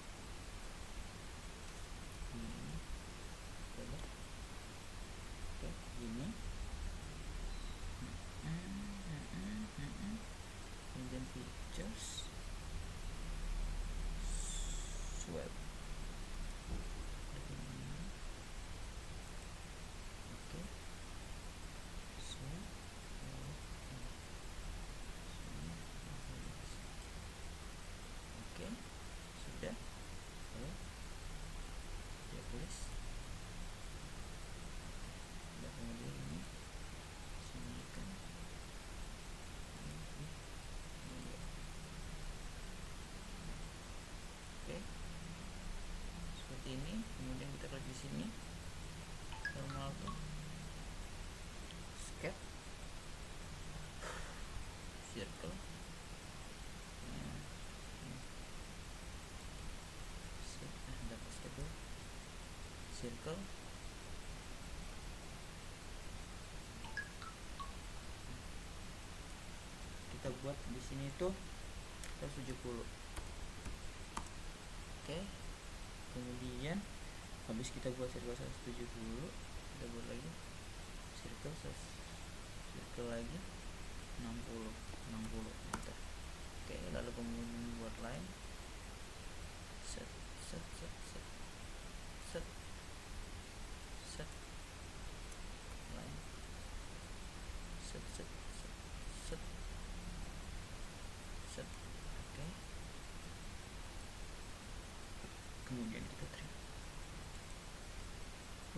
coba. Oke, gini. Kemudian features, swap. Oke, swap. Oke, sudah. Lalu checklist. Dan kemudian ini sini kan. Oke, seperti ini. Kemudian kita klik di sini, normal tuh, skip, circle, dapat skip dulu, circle, kita buat di sini tuh 170. Oke, kemudian habis kita buat circle 170, kita buat lagi circle lagi 60. Enter. Oke, lalu kemudian buat line, set line, set. Oke, kemudian kita trim.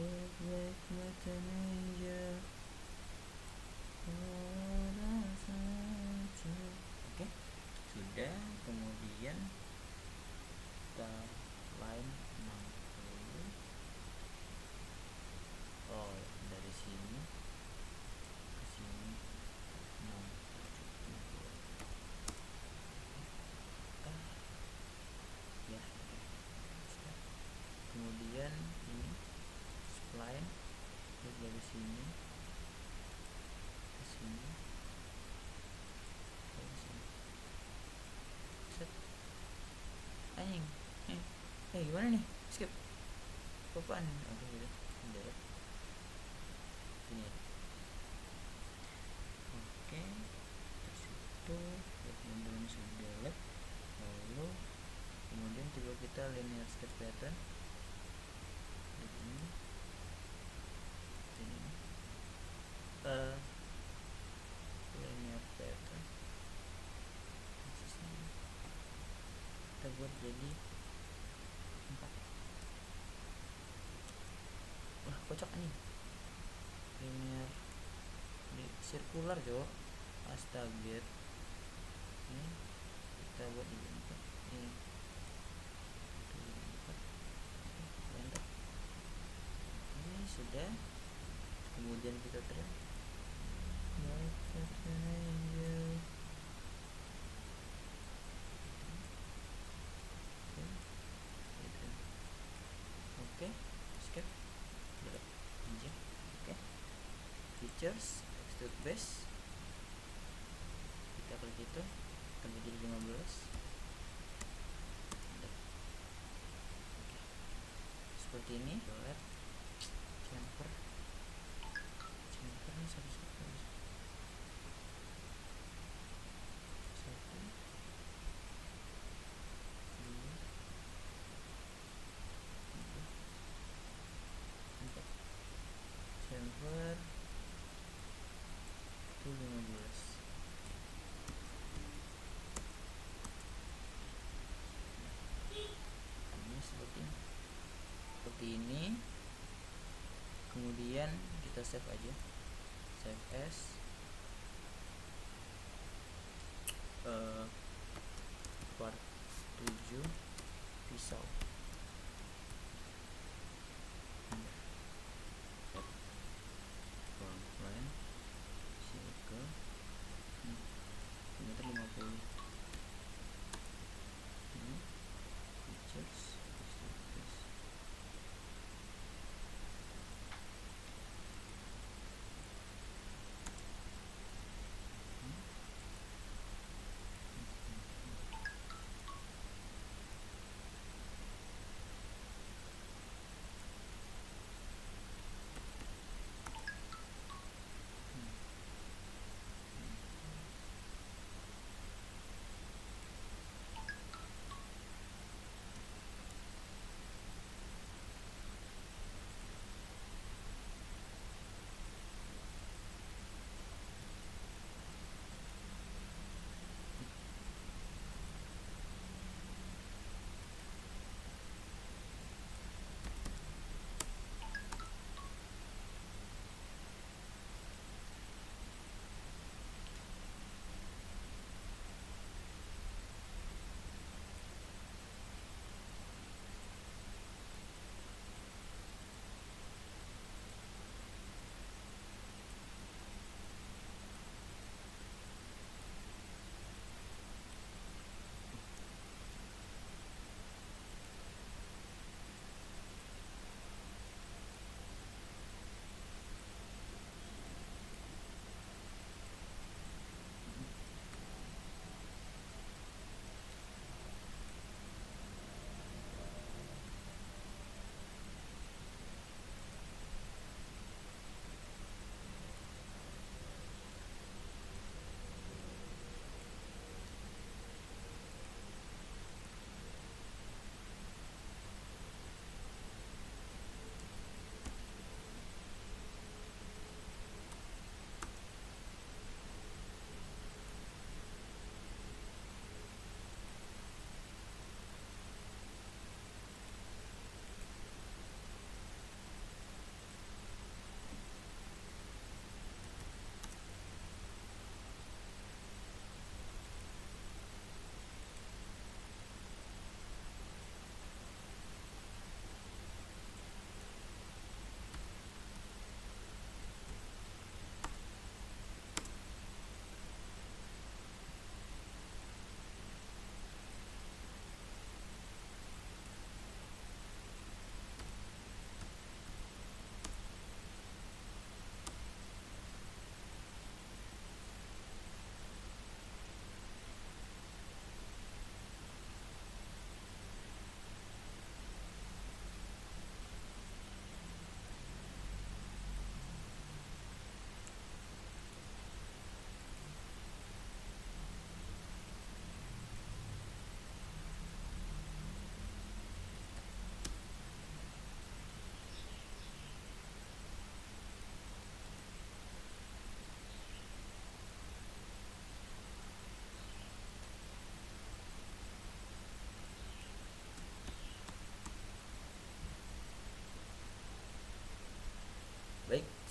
Buat mata ninja. Oke, sudah. Kemudian kita line 60. Oh, dari sini ke sini 60. Ya. Kemudian ini spline dari sini ke sini, set. Anjing, gimana nih, skip apaan? Oke, udah delete ini. Oke, terus itu kemudian sudah delete. Lalu kemudian coba kita linear sketch pattern ini, linear pattern kita buat jadi kocak anjing. Linear di sirkular jo, astaga. Ini kita buat di empat ini empat ini sudah. Kemudian kita trim oke, skip aja. Oke, features extrude base, kita klik itu akan menjadi 15. Seperti ini. Lihat chamfer ini satu dua tiga empat. Chamfer itu 15. Ini seperti ini. Kemudian kita save aja, save as part 7 pisau. Pelan-pelan circle meter 50. Ini features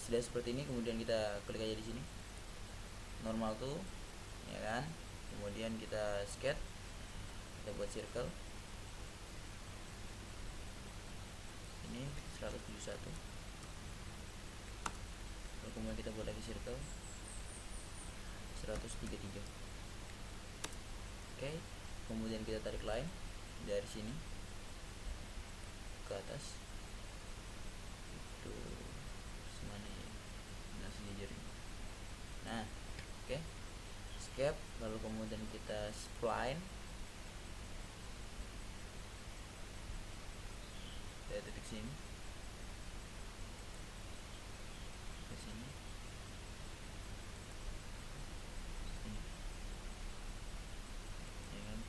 sudah seperti ini, kemudian kita klik aja di sini normal tuh ya kan, kemudian kita sketch, kita buat circle ini 171, lalu kemudian kita buat lagi circle 133. Oke, kemudian kita tarik line dari sini ke atas itu semana ya, nasi jujur ini. Nah, oke, escape, lalu kemudian kita spline dari titik sini ke sini, sini ya kan,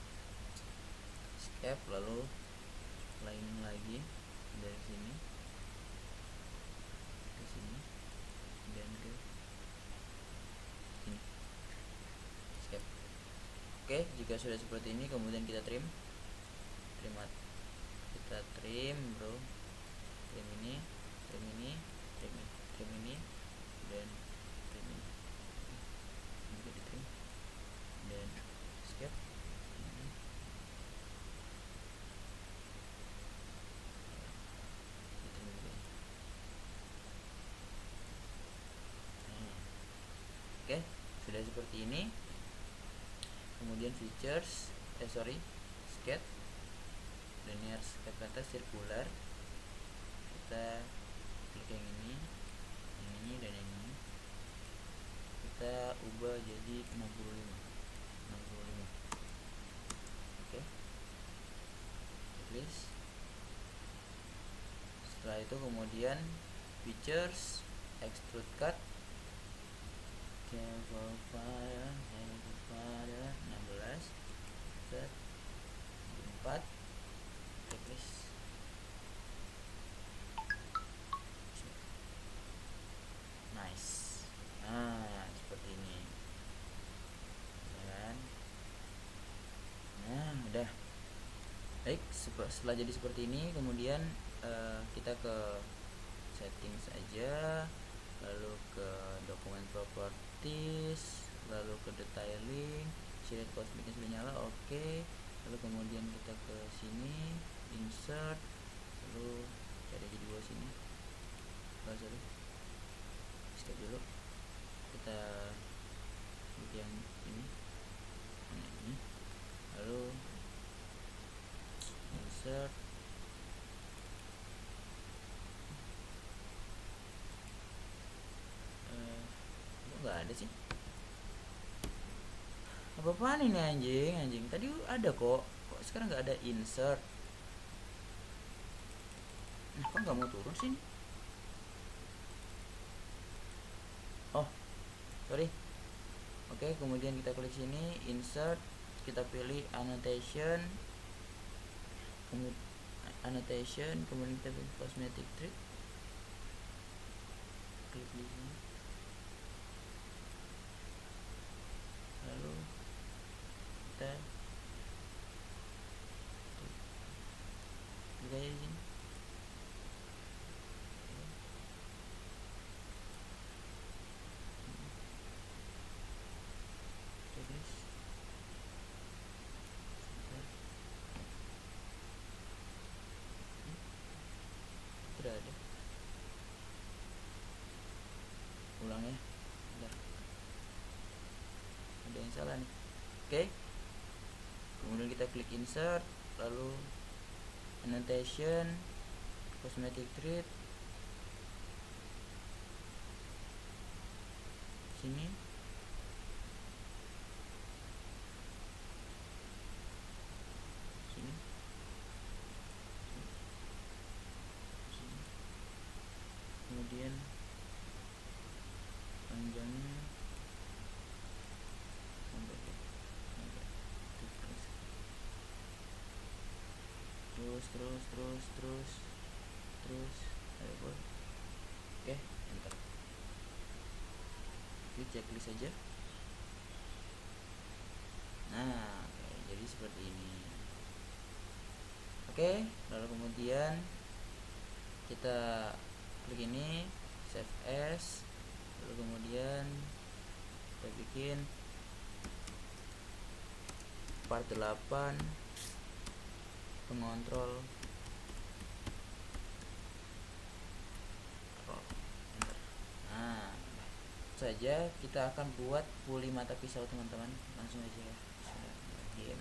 escape, lalu lining lagi dari sini ke sini dan ke sini, escape. Oke, jika sudah seperti ini kemudian kita trim bro, trim ini, trim ini, trim ini, dan trim ini juga di trim dan escape. Oke, sudah seperti ini. Kemudian features, sketch, linear sketch kata circular, kita klik yang ini dan yang ini, kita ubah jadi 65. Oke, checklist. Setelah itu kemudian features, extrude cut, pada 16 set 4, checklist. Nice. Nah, seperti ini ya kan. Nah, udah baik. Setelah jadi seperti ini kemudian kita ke settings aja, lalu ke dokumen properties, lalu ke detailing, shade cosmicnya sudah nyala, oke. Lalu kemudian kita ke sini, insert, lalu cari aja di bawah sini, skip dulu, kita klik yang ini, lalu insert, nggak ada sih, apa-apaan ini anjing, tadi ada kok sekarang nggak ada insert. Nah, kok nggak mau turun sih? Oh, sorry. Oke, kemudian kita klik sini, insert, kita pilih annotation, kemudian kita pilih cosmetic treat, klik di sini, lalu kita klik aja di sini. Sudah ada, ulang ya, bentar, ada yang salah nih. Oke, kemudian kita klik insert, lalu annotation, cosmetic treat, sini, sini, kemudian panjangnya sampai terus ayo boy. Oke, enter. Oke, checklist saja. Nah, oke, jadi seperti ini. Oke, lalu kemudian kita klik ini, save as, lalu kemudian kita bikin part 8 pengontrol roll, enter. Nah, saja kita akan buat puli mata pisau teman-teman, langsung aja ya. Bismillahirrahmanirrahim.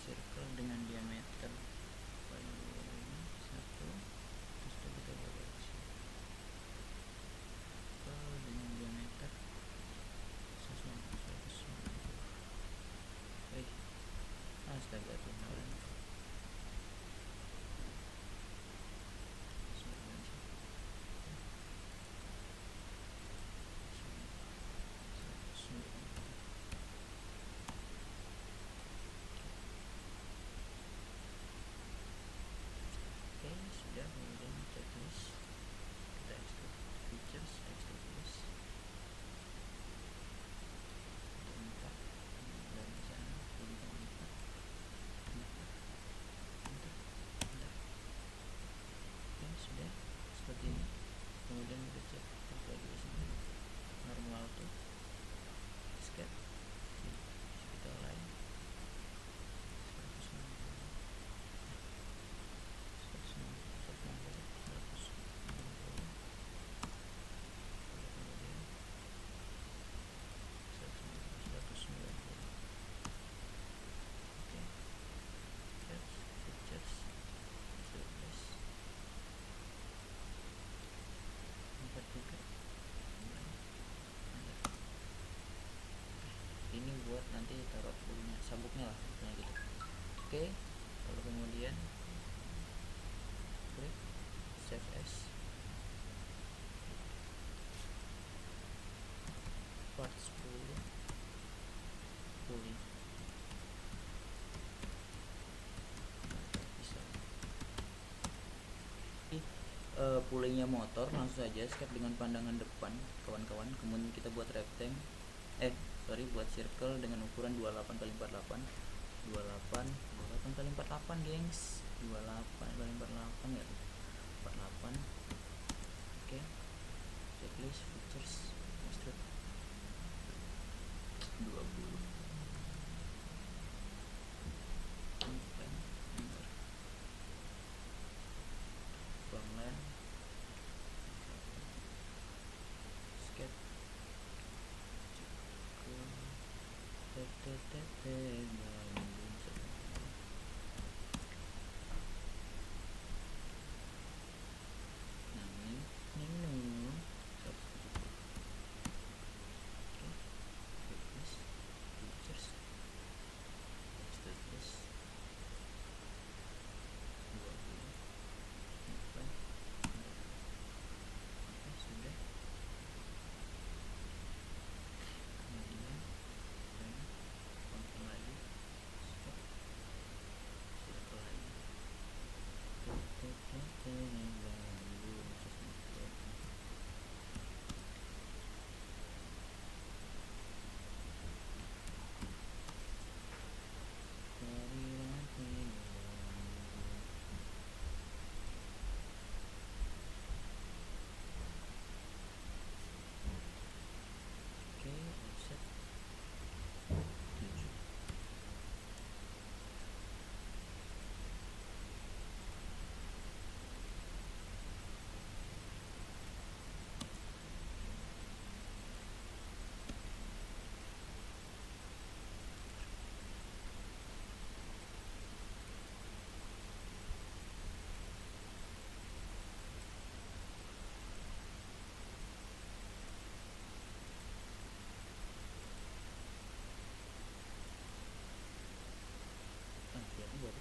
circle dengan diameter paling bawah ini 1, terus kita buat circle dengan diameter 190. Astaga tuh nalan. Sudah, kemudian checklist kita extrude features, extrude list untuk 4 dan di sana jadikan 4. Oke, sudah seperti ini. Kemudian kita cek lagi di sini normal tuh sketch kita line 43. Ini buat nanti taruh punya sabuknya lah gitu. Oke, lalu kemudian klik save as, part 10 pulley. Pulleynya motor langsung saja skip dengan pandangan depan kawan-kawan. Kemudian kita buat rectangle buat circle dengan ukuran 28 kali 48 kali 48 gengs, 28 kali 48 ya 48. Oke, checklist features extrude 20 frontline sketch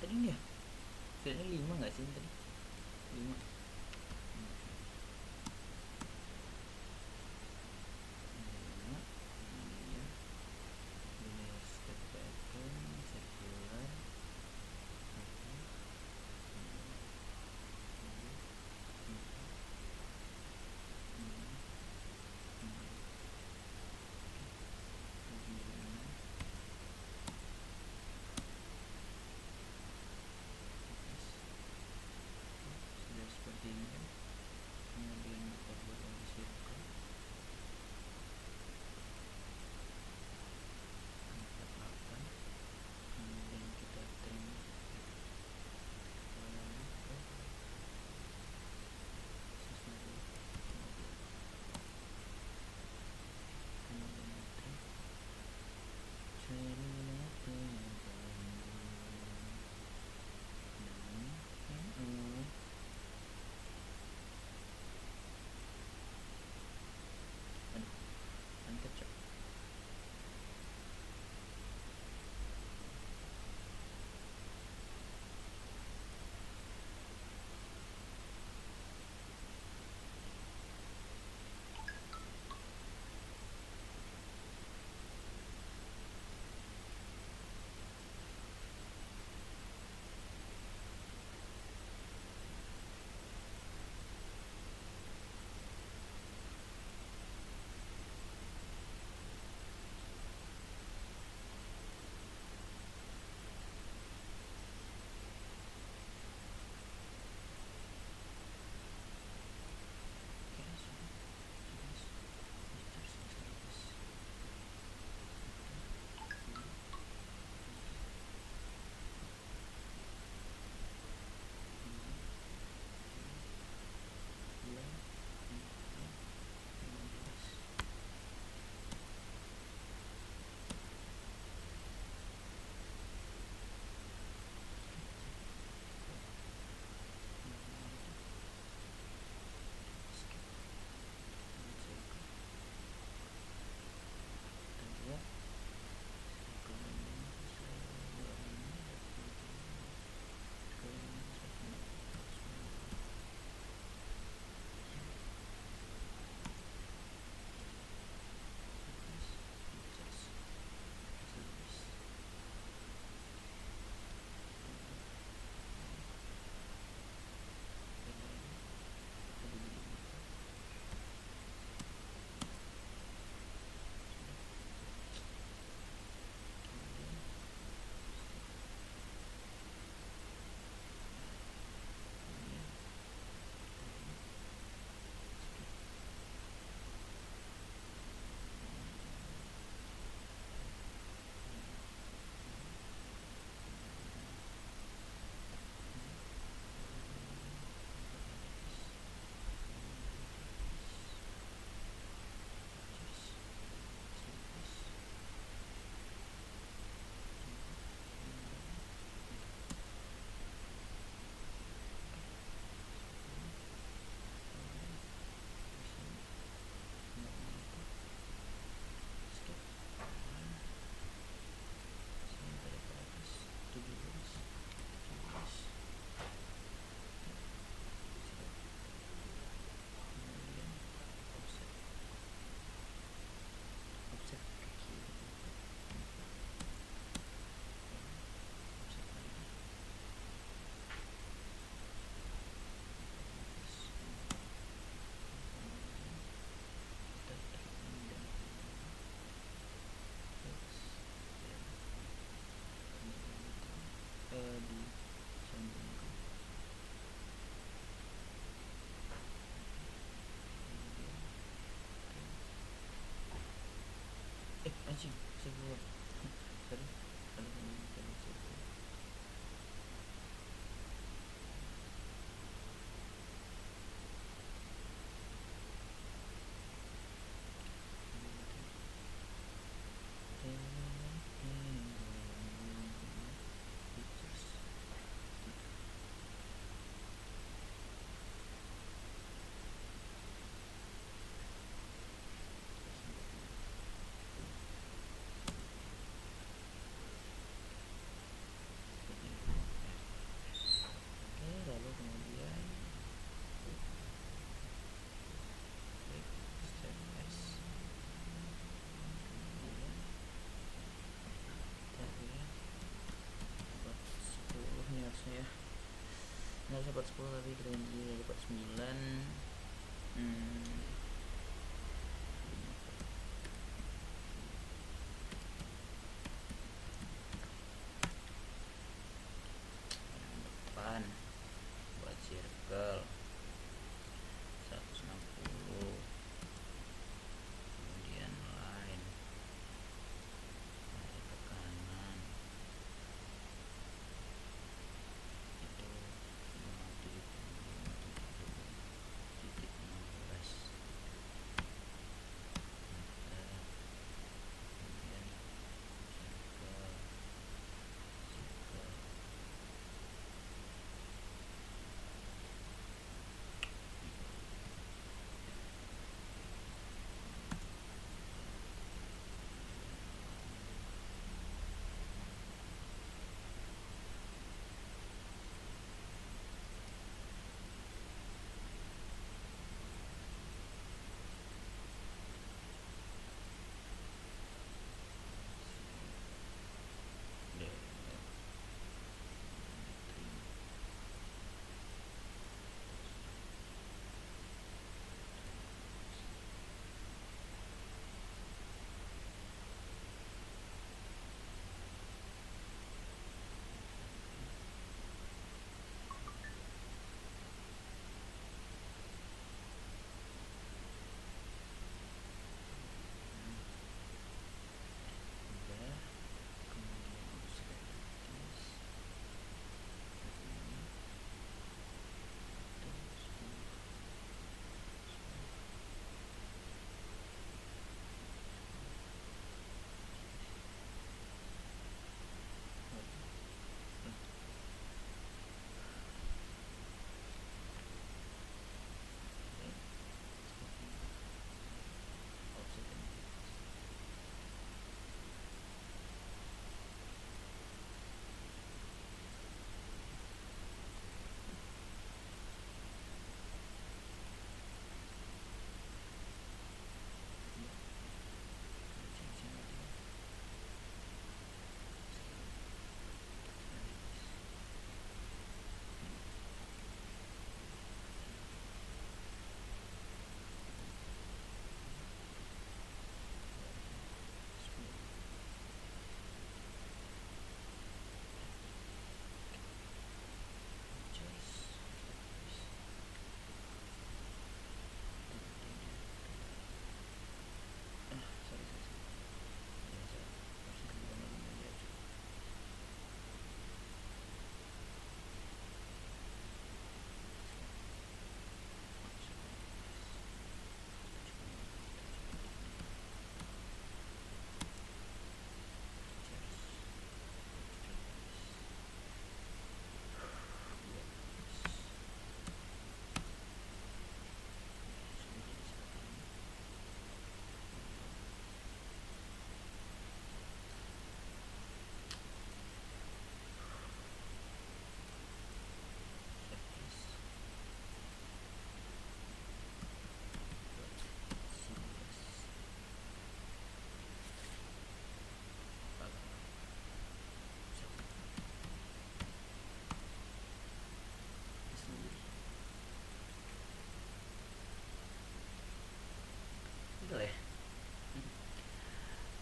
tadi nih ya, filenya 5 nggak sih tadi? 5. Sudah seperti anjing sebelum sorry. Lalu kemudian klik step S, kemudian kita lihat dapat 10 nih harusnya ya. Ini harus dapat 10 tapi kita ganti dapat 9. Depan buat circle 160, kemudian line naik ke kanan itu 57,16 meter, kemudian circle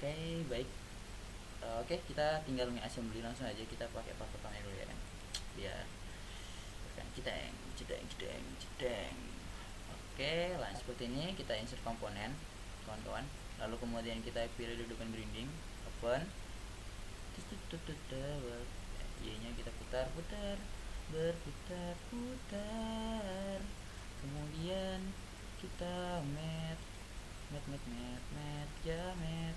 Oke, baik. Oke, kita tinggal nge-assembly langsung aja. Kita pakai part pertama dulu ya kan. Biar kan jedeng. Oke, langsung seperti ini kita insert komponen kawan-kawan. lalu kemudian kita pilih dudukan grinding, open, Y nya kita putar-putar, berputar-putar, kemudian kita mat, jamet.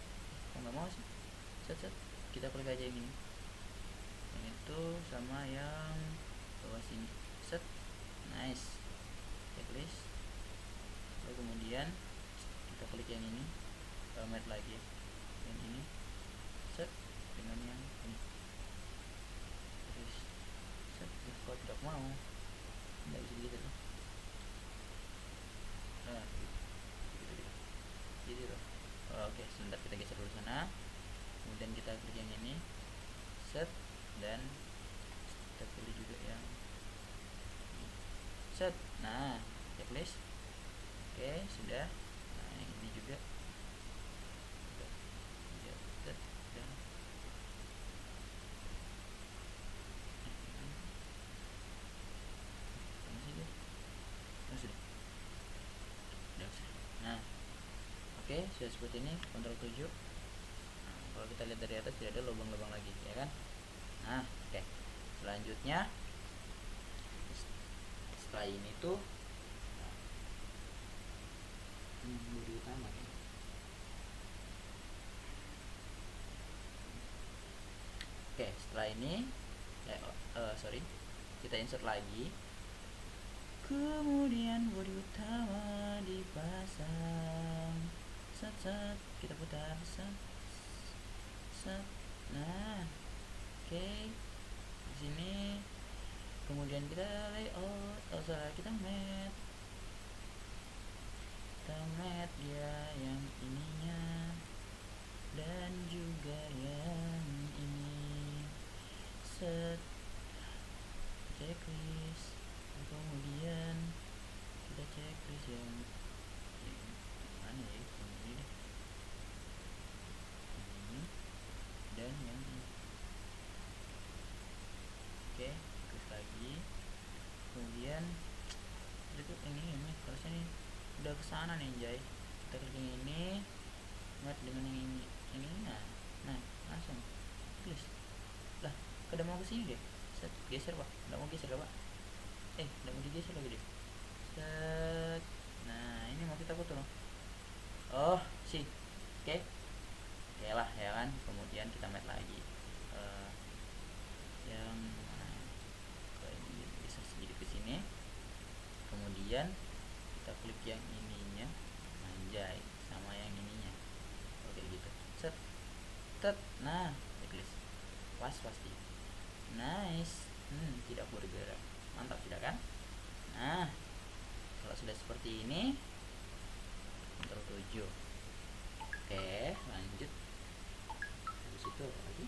Kok nggak mau sih? Set, kita klik aja yang ini, yang itu sama yang bawah sini, set, nice, checklist. Lalu kemudian kita klik yang ini, mat lagi, yang ini, set, dengan yang ini, terus set. Kalau tidak mau, nggak bisa gitu tuh. Nah, gitu tuh. Oke, sebentar kita geser dulu sana. Kemudian kita klik yang ini, set, dan kita pilih juga yang ini, set. Nah, checklist. Oke, sudah. Nah, yang ini juga sudah, set, dan nah, oke, sudah seperti ini. Ctrl 7. Nah, kalau kita lihat dari atas tidak ada lubang-lubang lagi, ya kan? Nah, oke. Selanjutnya setelah ini tuh bodi utama ya. Oke, setelah ini kita insert lagi, kemudian bodi utama dipasang, set, kita putar, set. Nah, oke, di sini kemudian kita layout, kita mat dia yang ininya dan juga yang ini, set, checklist. Kemudian kita checklist yang mana ya, ini dan yang ini. Oke, klik lagi, kemudian itu ini harusnya nih udah kesana nih Jay. Kita klik yang ini, mat dengan yang ini, nah langsung tulis lah, kada mau kesini deh, set, geser pak, nggak mau geser pak, nggak mau digeser lagi deh, set. Nah, ini mau kita putar, oh sih, oke lah ya kan. Kemudian kita mat lagi yang bisa sedikit ke sini, kemudian kita klik yang ininya, anjay, sama yang ininya, oke gitu, set. Nah, checklist pas pasti, nice, tidak bergerak, mantap tidak kan? Nah, kalau sudah seperti ini, Ctrl 7. Oke, lanjut. Habis itu apa lagi?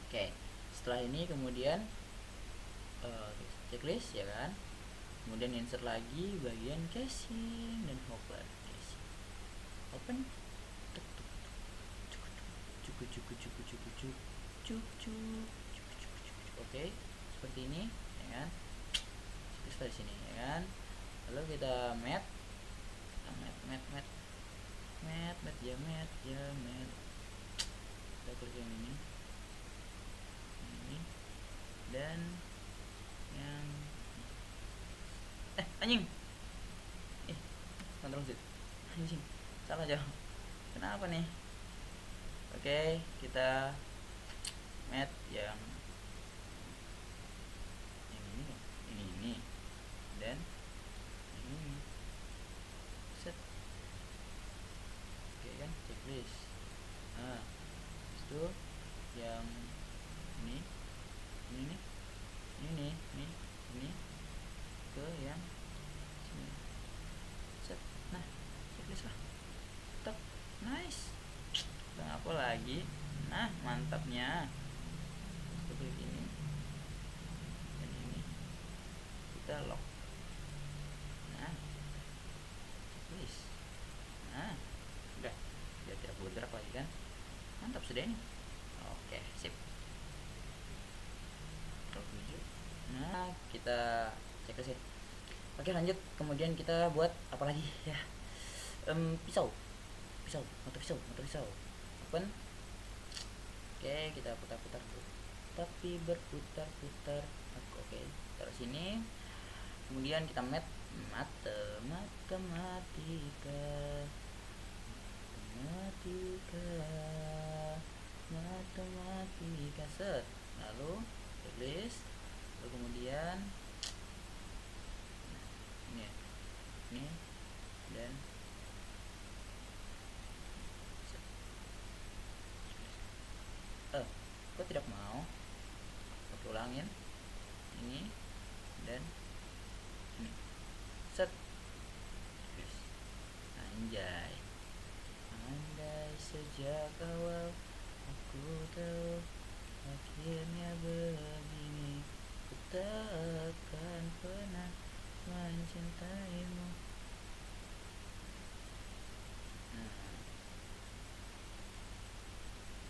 Oke, setelah ini kemudian checklist ya kan, kemudian insert lagi bagian casing dan hopper, casing, open, oke, seperti ini ya kan. Checklist dari sini ya kan, lalu kita mat jamet, kita klik yang ini dan yang anjing, Ctrl Z, anjing, salah jauh, kenapa nih? Oke, kita mat yang ini dan ini, set. Oke kan, checklist. Nah, itu yang ini ke yang sini, set. Nah, checklist lah, top, nice. Dan apa lagi? Nah, mantapnya seperti ini dan ini kita lock. Nah, checklist. Nah, udah sudah ini. Oke, sip. Nah, kita cek sih. Oke, lanjut. Kemudian kita buat apa lagi ya? Pisau. Motor pisau. Open. Oke, kita putar-putar dulu. Tapi berputar-putar. Oke, taruh sini. Kemudian kita matematika set, lalu tulis, lalu kemudian ini dan kok tidak mau. Oke, ulangin ini dan ini set. Anjay, andai sejak awal aku tahu akhirnya begini, ku takkan pernah mencintaimu.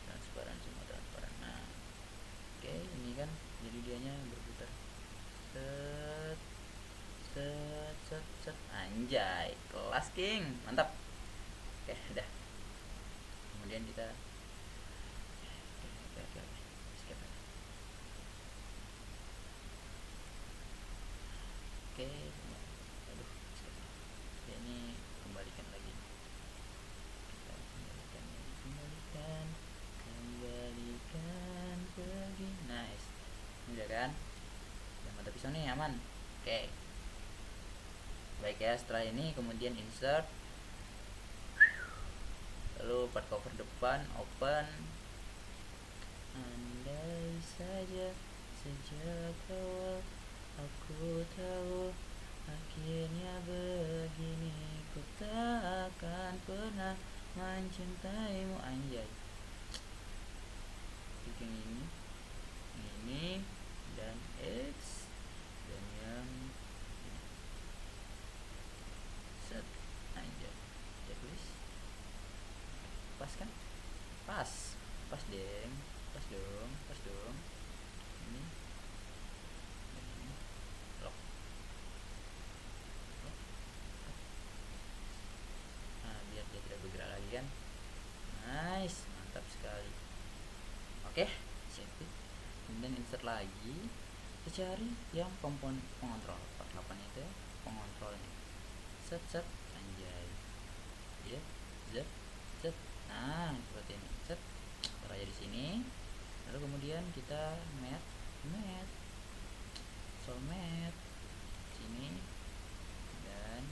Transparan, semua transparan. Nah, oke, ini kan jadi dianya berputar. Set set set set. Anjay, kelas king, mantap. Oke, udah. Kemudian kita skip. Oke, aduh, skip. Ini kembalikan lagi. Kita kembalikan pergi. Nice. Udah kan? Yang mata pisau nih aman. Oke. Baik ya, setelah ini kemudian insert, lalu part cover depan open. Andai saja sejak awal aku tahu akhirnya begini, ku tak akan pernah mencintaimu. Anjay, bikin ini dan X dan yang ini. Set. Anjay, checklist pas kan? Pas deng, pas dong ini lock. Nah, biar dia tidak bergerak lagi kan. Nice, mantap sekali. Oke, sip. Kemudian insert lagi, kita cari yang komponen pengontrol part 8 itu ya, pengontrolnya. Set anjay ya, set. Nah, seperti ini. Set, taruh aja di sini. Lalu kemudian kita mat sini dan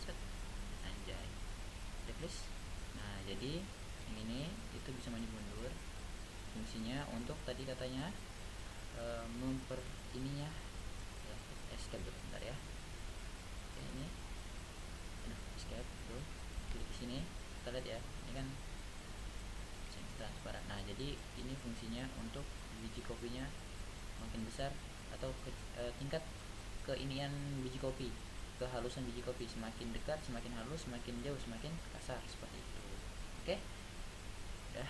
set. Anjay, checklist. Nah, jadi yang ini itu bisa maju mundur. Fungsinya untuk tadi katanya memper ininya ya, escape dulu bentar ya. Oke, ini escape tuh, klik di sini, kita lihat ya, ini kan transparan. Nah, jadi ini fungsinya untuk biji kopinya makin besar atau tingkat keinian biji kopi, kehalusan biji kopi, semakin dekat semakin halus, semakin jauh semakin kasar, seperti itu. Oke, udah.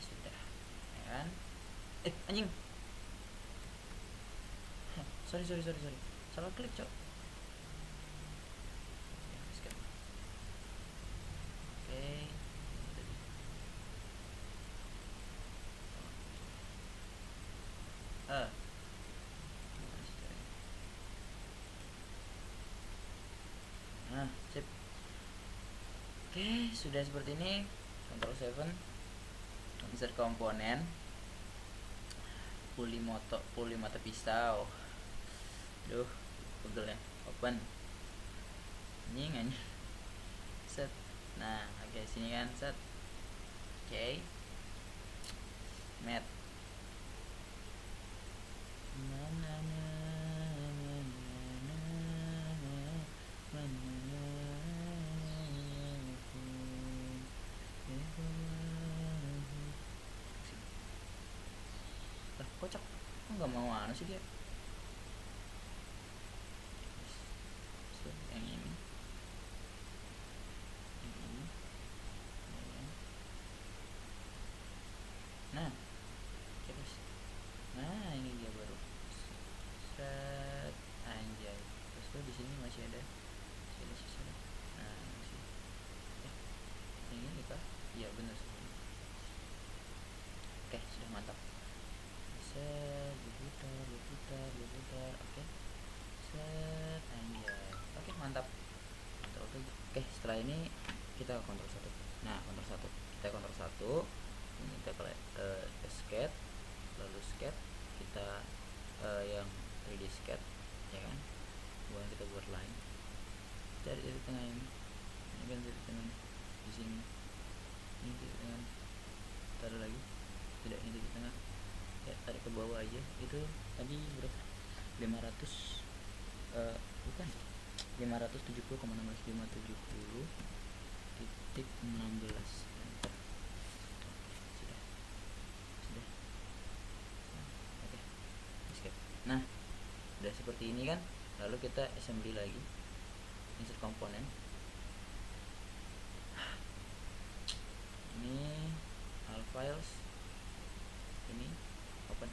Sudah ya kan. Anjing, sorry salah klik cok. Nah, sip. Oke, sudah seperti ini. Ctrl 7, insert komponen, puli mata pisau. Duh, pegel ya. Open. Anjing. Set. Nah, oke, sini kan set. Oke. Mat. Kocak, nggak mau mana sih dia? Yang ini, nah terus, nah ini dia baru set anjay. Terus tuh di sini masih ada sisa. Nah masih ini kah? Iya benar sih. Oke, sudah mantap. Set berputar. Oke, set anjay. Oke, mantap. Oke, setelah ini kita kontrol satu. Nah, kontrol satu, kita kontrol satu, ini kita ke skate, lalu skate kita yang 3D skate, ya kan? Kemudian kita buat line, cari titik tengah ini kan titik tengah di sini, ini titik tengah, taruh lagi, tidak ini titik tengah, ya tarik ke bawah aja. Itu tadi berapa? 500 bukan 570,16 titik 16. Sudah. Oke, skip. Nah, udah seperti ini kan. Lalu kita assembly lagi, insert komponen. Ini all files, ini open.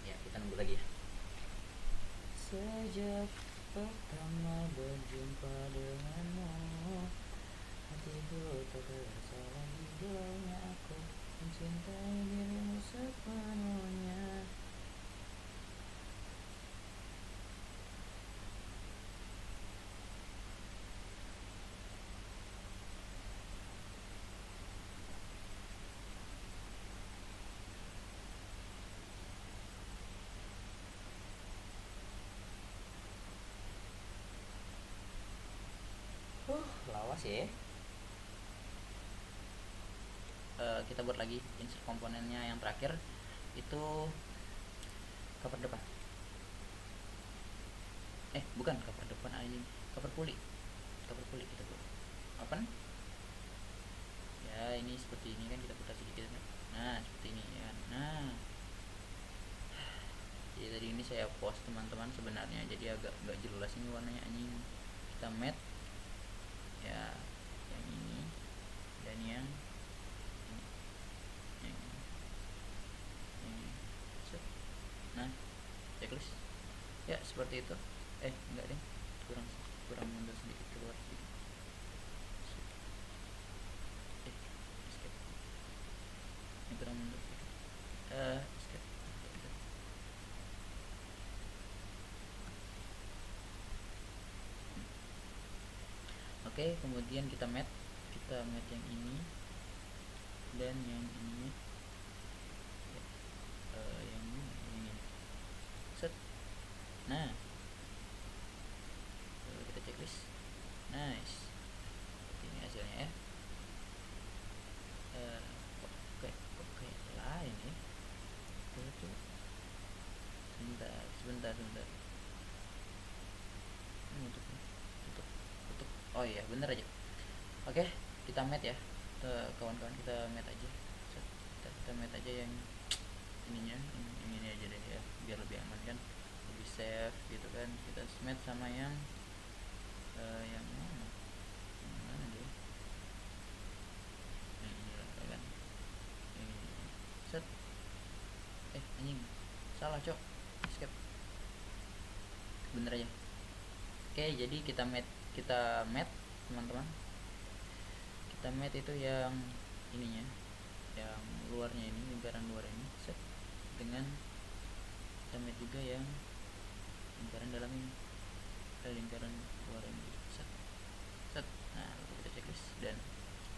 Ya, kita nunggu lagi ya. Sejak pertama berjumpa denganmu, hatiku tak terasa lagi bilangnya aku mencintai dirimu sepenuhnya. Lawas ya. Kita buat lagi insert komponennya yang terakhir itu cover depan. Bukan cover depan aja, cover puli kita buat open. Ya ini seperti ini kan, kita putar sedikit. Nah seperti ini ya. Nah jadi tadi ini saya post teman-teman sebenarnya, jadi agak nggak jelas ini warnanya anjing. Kita matte ya yang ini dan yang ini. Nah checklist ya seperti itu. Enggak deh, kurang mundur sedikit, keluar sedikit. Skip. Ini kurang mundur sedikit. Skip. Oke, kemudian kita matte yang ini dan yang ini. Yang ini. Set. Nah, lalu kita checklist. Nice. Seperti ini hasilnya ya. Oke lah ini. Sebentar. Tutup. Oh iya, bener aja. Oke, kita matte ya. Kawan-kawan kita matte aja. Kita matte aja yang ininya, yang ini aja deh ya, biar lebih aman kan, lebih safe gitu kan. Kita matte sama yang mana dia, yang ini lah kan, ini set. Anjing salah cok, escape, bener aja. Oke, jadi kita matte teman-teman, kita matte itu yang ininya, yang luarnya ini, lingkaran luar ini, set, dengan kita matte juga yang lingkaran dalam ini, lingkaran luar ini, set. Nah lalu kita checklist dan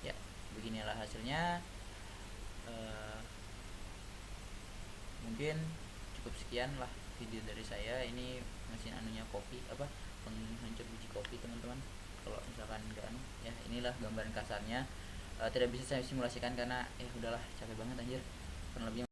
ya beginilah hasilnya. Mungkin cukup sekian lah video dari saya. Ini mesin anunya kopi, penghancur biji kopi teman-teman. Kalau misalkan enggak ya, inilah gambaran kasarnya. Tidak bisa saya simulasikan karena udahlah capek banget anjir. Kurang lebihnya